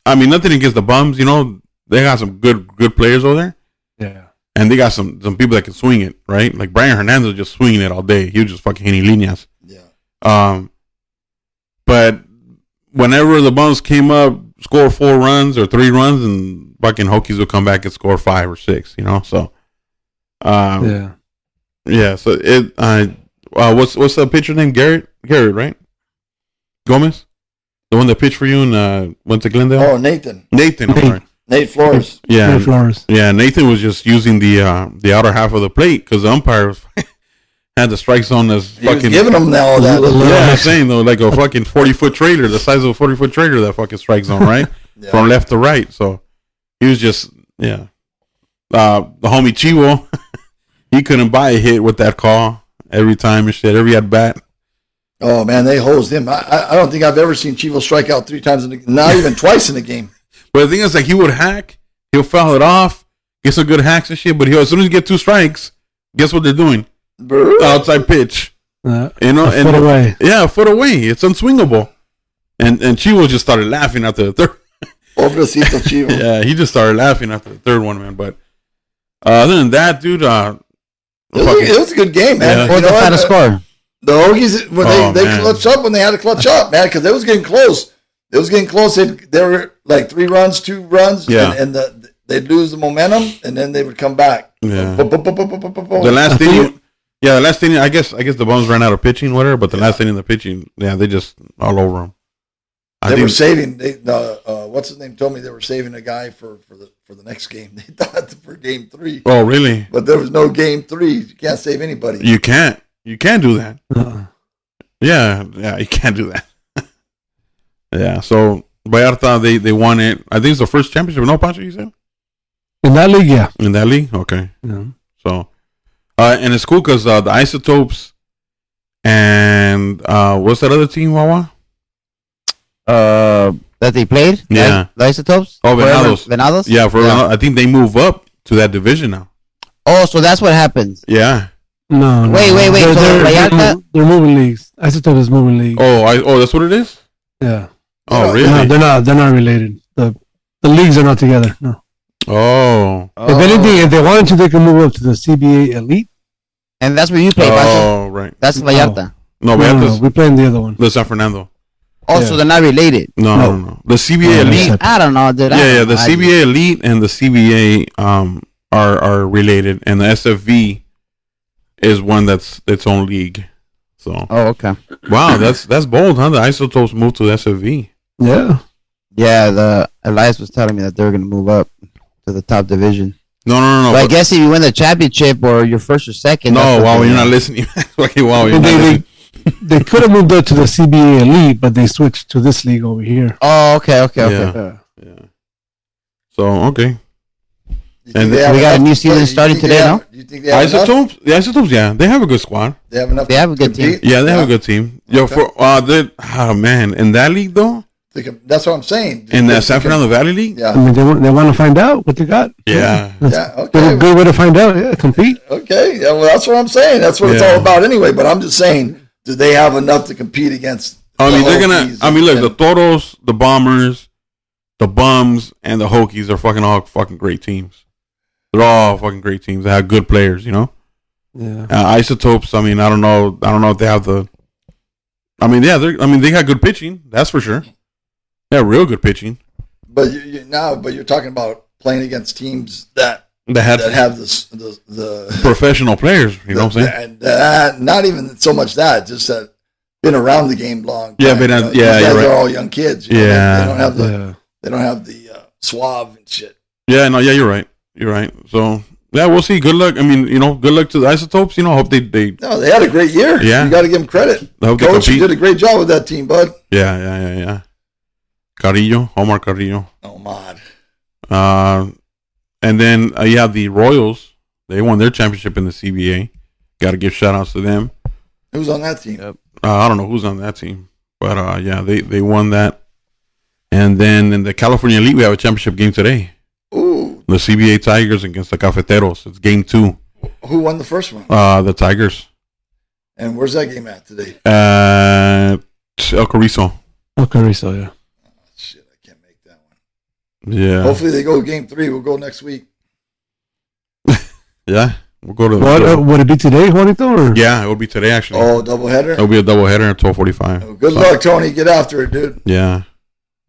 I mean, nothing against the Bums. They got some good players over there. Yeah, and they got some people that can swing it, right? Like Brian Hernandez was just swinging it all day. He was just fucking hitting líneas. Yeah. But whenever the Bums came up, score 4 runs or 3 runs, and fucking Hokies would come back and score 5 or 6. So, yeah. So what's the pitcher's name? Garrett, right? Gomez, the one that pitched for you and went to Glendale. Oh, Nathan. I'm sorry. Nate Flores. Yeah, Nate Flores. Yeah, Nathan was just using the outer half of the plate because the umpire had the strike zone as fucking was giving them all that. Yeah, I'm saying though, like a fucking 40-foot trailer, the size of a 40-foot trailer, that fucking strike zone, right? From left to right. So he was just the homie Chivo, he couldn't buy a hit with that call every time and shit, every at bat. Oh man, they hosed him. I don't think I've ever seen Chivo strike out 3 times not even twice in a game. But the thing is, like, he would hack, he'll foul it off, get some good hacks and shit, but as soon as you get 2 strikes, guess what they're doing? Outside pitch. A foot away. Yeah, a foot away. It's unswingable. And Chivo just started laughing after the third. Pobrecito Chivo. Yeah, he just started laughing after the third one, man. But other than that, dude, it was a good game, man. What was the final score? The Hokies, they clutched up when they had to clutch up, man, because it was getting close. It was getting close. They were like 3 runs, 2 runs, and they'd lose the momentum, and then they would come back. Yeah. The last inning, I guess the Bums ran out of pitching, whatever. But the last inning, the pitching, they just all over them. They were saving. What's his name? Told me they were saving a guy for the next game. They thought for game 3. Oh, really? But there was no game 3. You can't save anybody. You can't do that. Yeah, you can't do that. Yeah, so Vallarta, they won it. I think it's the first championship. No, Pancho, you said? In that league, yeah. In that league? Okay. Yeah. So, and it's cool because the Isotopes and what's that other team, Wawa? That they played? Yeah. The Isotopes? Oh, Venados. Venados? Yeah, I think they move up to that division now. Oh, so that's what happens. Yeah. No. Wait. They're moving leagues. Isotope is moving league. Oh, that's what it is? Yeah. Oh, really? No, they're not related. The leagues are not together. No. Oh. If anything, if they wanted to, they can move up to the CBA Elite. And that's where you play, Oh, right. That's Vallarta. No, we play in the other one. The San Fernando. Oh, so they're not related. No. The CBA Elite. I don't know, dude. Yeah. The CBA Elite and the CBA are related, and the SFV is one that's its own league. So. Oh, okay. Wow, that's bold, huh? The Isotopes moved to the SFV. Yeah. Yeah, the Elias was telling me that they're going to move up to the top division. No. But I guess if you win the championship or you're first or second. No, wow, you're not listening. Okay, wow, you're not listening. They could have moved up to the CBA Elite, but they switched to this league over here. Oh, okay. Yeah. So okay. And we got a new season starting today, no? Do you think they have Isotopes? The Isotopes, yeah, they have a good squad. They have enough. They have a good team. Yeah, they have a good team. Yo, man, in that league though, that's what I'm saying. in the San Fernando Valley League, Yeah. I mean, they want to find out what they got. yeah, Yeah. Good, Okay. good way to find out. Yeah, compete. Okay. Yeah. Well, that's what I'm saying. That's what it's Yeah. all about anyway. But I'm just saying, do they have enough to compete against? I mean, the they're gonna. Hokies I mean, look, and- the Toros, the Bombers, the Bums, and the Hokies are all fucking great teams. They're all fucking great teams. They have good players, you know. Yeah. Isotopes. I mean, I don't know if they have the. I mean, yeah. They got good pitching. That's for sure. They have real good pitching. But but you're talking about playing against teams that They have the professional players. You know what I'm saying? And not even so much that, just that been around the game long. Yeah, time, but, you know? yeah, These guys you're right. are all young kids. You know? Yeah. They don't have the Yeah. they don't have the suave and shit. Yeah, no, yeah, you're right. You're right. So yeah, we'll see. Good luck. I mean, good luck to the Isotopes. Hope they No, they had a great year. Yeah. You got to give them credit. I hope they Coach, you compete. did a great job with that team, bud. Yeah. Carrillo, Omar Carrillo. Oh, man. And then you have the Royals. They won their championship in the CBA. Got to give shout outs to them. Who's on that team? Yep. I don't know who's on that team, but yeah, they won that. And then in the California Elite, we have a championship game today. Ooh. The CBA Tigers against the Cafeteros. It's game 2. Who won the first one? The Tigers. And where's that game at today? El Carrizo. Okay, so yeah. Oh, shit, I can't make that one. Yeah. Hopefully they go game 3. We'll go next week. Yeah. We'll go to What would it be today, Juanito? Or? yeah, it will be today actually. Oh, doubleheader? It'll be a doubleheader at 12:45. Oh, good luck, Tony. Get after it, dude. Yeah.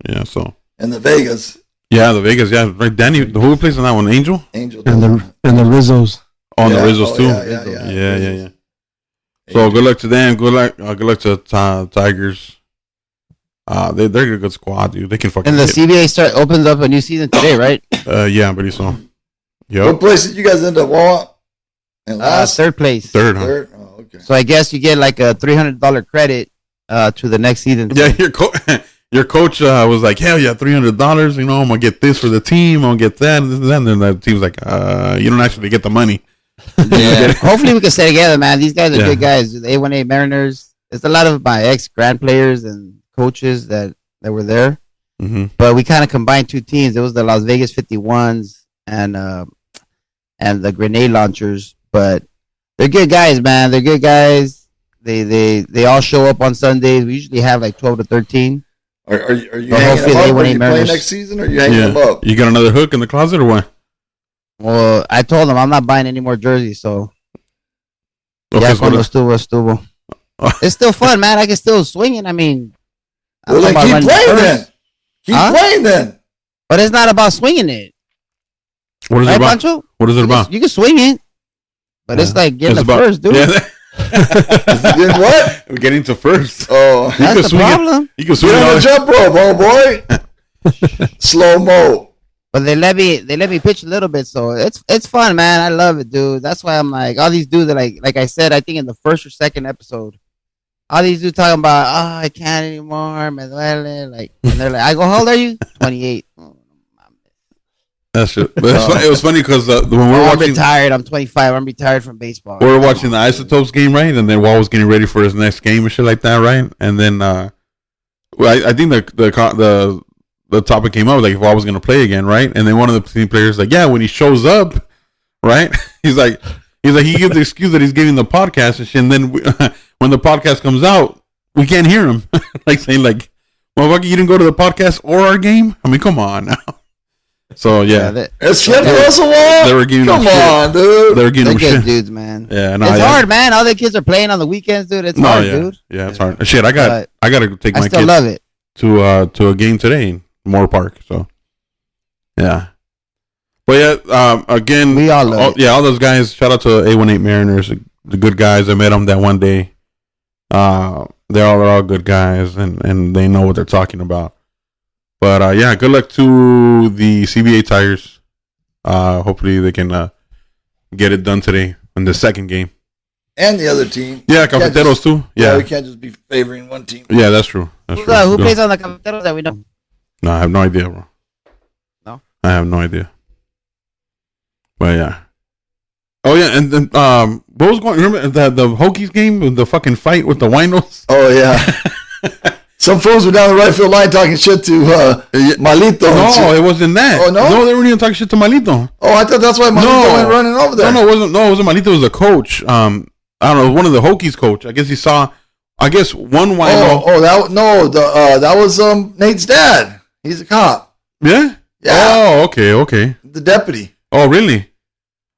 Yeah, so. And the Vegas. Yeah, the Vegas, yeah. Right, Danny, who plays on that one? Angel? Angel. And the Rizzos. On Yeah, the Rizzos oh, too. yeah. So good luck to them. Good luck to Tigers. They're a good squad, dude. They can fucking. And the CBA opens up a new season today, right? Yeah, but so. What Yep. place did you guys end up on? And last? Third place. Third, huh? Third? Oh, okay. So I guess you get like a $300 credit to the next season. Yeah, your coach was like, hell yeah, $300. I'm gonna get this for the team. I'm gonna get that, and then the team's like, you don't actually get the money. Yeah. Hopefully we can stay together, man. These guys are Yeah. good guys. The A1A Mariners. It's a lot of my ex-grand players and coaches that were there. Mm-hmm. But we kind of combined two teams. It was the Las Vegas 51s and the Grenade Launchers. But they're good guys, man. They're good guys. They all show up on Sundays. We usually have like 12 to 13. Are you But hanging hopefully them they up? win Are you eight playing Mariners. next season or are you hanging them Yeah. up? You got another hook in the closet or what? Well, I told them I'm not buying any more jerseys, so Okay, yeah, so cuando what- estuvo. It's still fun, man. I can still swing it. I mean, I'm Well, then talking about keep running playing first. then. Keep Huh? playing then. But it's not about swinging it, what is it right, about? Pancho? What is it about? You can swing it, but it's like getting It's the about- first, dude. Yeah. Did what? We're getting to first. Oh, You That's can the swing it. problem. You can swing get it on all. the jump rope, oh boy. Slow mo. But they let me pitch a little bit, so it's fun, man. I love it, dude. That's why I'm like all these dudes are like I said, I think in the first or second episode, all these dudes talking about I can't anymore, me duele, like, and they're like, I go, how old are you? 28. Oh, That's it. But it was funny because when we were I'm watching, retired. I'm 25. I'm retired from baseball. we were watching the Isotopes game, right? And then Wall was getting ready for his next game and shit like that, right? And then, well, I think the topic came up like if Wall was gonna play again, right? And then one of the team players like, yeah, when he shows up, right? He's like he gives the excuse that he's giving the podcast and shit. And then when the podcast comes out, we can't hear him, like saying like, "Motherfucker, you didn't go to the podcast or our game." I mean, come on now. So yeah, It's shit for us a while. they were giving Come him shit. on, dude. They were giving they're him good shit. dudes, man. Yeah, no, It's yeah. hard, man. All the kids are playing on the weekends, dude. It's No, hard, yeah, dude. yeah, it's hard. Shit, I got to take I my still kids love it. to a game today in Moore Park. So yeah, but yeah, again, We all love it. yeah, all those guys. Shout out to A18 Mariners, the good guys. I met them that one day. They're all good guys, and they know what they're talking about. But yeah, good luck to the CBA Tigers. Hopefully they can get it done today in the second game. and the other team. Yeah, Cafeteros too. Yeah, we can't just be favoring one team. Yeah, that's true. That's true. Who plays on the Cafeteros that we know? No, I have no idea, bro. No? I have no idea. But yeah. Oh yeah, and then what was going? Remember the Hokies game with the fucking fight with the winos? Oh yeah. Some fools were down the right field line talking shit to Malito. No, it wasn't that. Oh no, no, they weren't even talking shit to Malito. Oh, I thought that's why Malito went running over there. No, it wasn't. No, it wasn't Malito. It was the coach. I don't know, one of the Hokies coach. I guess he saw. I guess one wino. That was Nate's dad. He's a cop. Yeah. Yeah. Oh, okay. The deputy. Oh, really?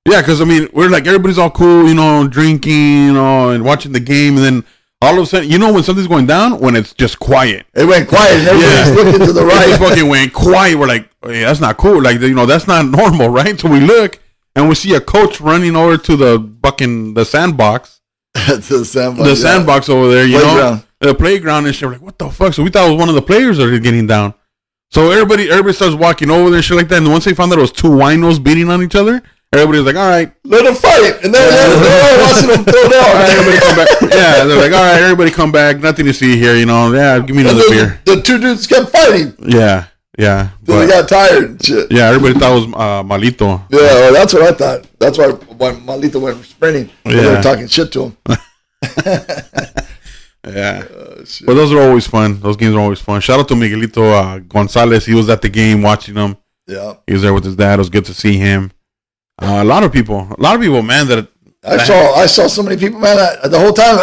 Yeah, because I mean, we're like everybody's all cool, drinking, and watching the game, and then all of a sudden, when something's going down, when it's just quiet. It went quiet, and everybody's looking to the right. It fucking went quiet. We're like, hey, that's not cool. Like, that's not normal, right? So we look, and we see a coach running over to the sandbox. The sandbox over there, the playground and shit. We're like, what the fuck? So we thought it was one of the players that were getting down. So everybody starts walking over there and shit like that. And once they found that it was two winos beating on each other, everybody was like, all right, let them fight. And then they're watching them throw down. All right, everybody come back. Yeah, they're like, all right, everybody come back. Nothing to see here, Yeah, give me another beer. The two dudes kept fighting. Yeah. They got tired and shit. Yeah, everybody thought it was Malito. Yeah, well, that's what I thought. That's why Malito went sprinting. Yeah. They were talking shit to him. Yeah. But those are always fun. Those games are always fun. Shout out to Miguelito Gonzalez. He was at the game watching them. Yeah. He was there with his dad. It was good to see him. A lot of people, man. I saw so many people, man. The whole time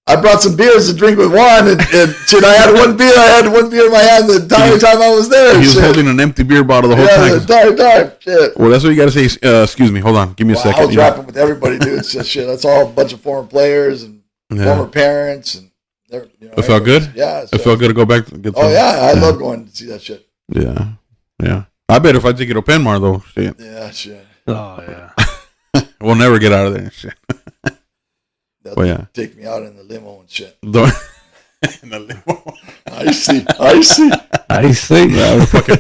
I brought some beers to drink with Juan, and shit, I had one beer. I had one beer in my hand the entire time I was there. He was holding an empty beer bottle the whole time. The entire time. Shit. Well, that's what you got to say. Excuse me. Hold on. Give me a second. I was rapping with everybody, dude. It's just shit. That's all a bunch of former players and former parents, and it felt good. Yeah, it felt good to go back. I love going to see that shit. Yeah. I bet if I take it to Penmar though, shit. Yeah, shit. Oh yeah. We'll never get out of there, shit. They'll take me out in the limo and shit. In the limo. I see. Fucking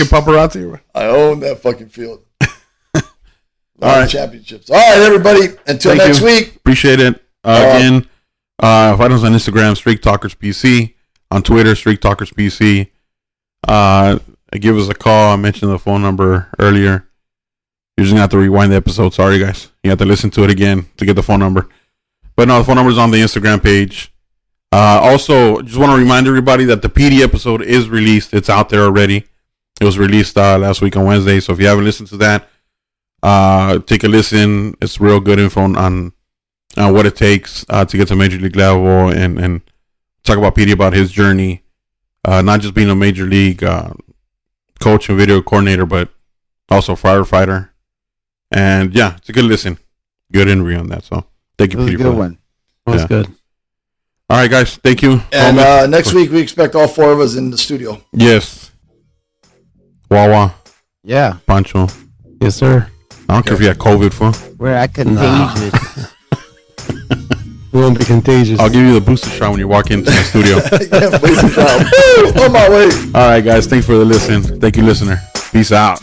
paparazzi. I own that fucking field. All right. Championships. All right, everybody. Until next week. Appreciate it. Again, find us on Instagram, Streak Talkers PC. On Twitter, Streak Talkers PC. Give us a call. I mentioned the phone number earlier. You're just going to have to rewind the episode. Sorry, guys. You have to listen to it again to get the phone number. But no, the phone number is on the Instagram page. Also, just want to remind everybody that the PD episode is released. It's out there already. It was released last week on Wednesday. So if you haven't listened to that, take a listen. It's real good info on what it takes to get to Major League level and talk about PD, about his journey. Not just being a Major League coach and video coordinator, but also firefighter. And yeah, it's a good listen. Good interview on that. So thank you, Peter. Good one. That's good. All right, guys. Thank you. And next week we expect all four of us in the studio. Yes. Wawa. Yeah. Pancho. Yes, sir. I don't care if you had COVID, fool. We're at contagious. We won't be contagious. I'll give you the booster shot when you walk into the studio. On my way. All right, guys. Thanks for the listen. Thank you, listener. Peace out.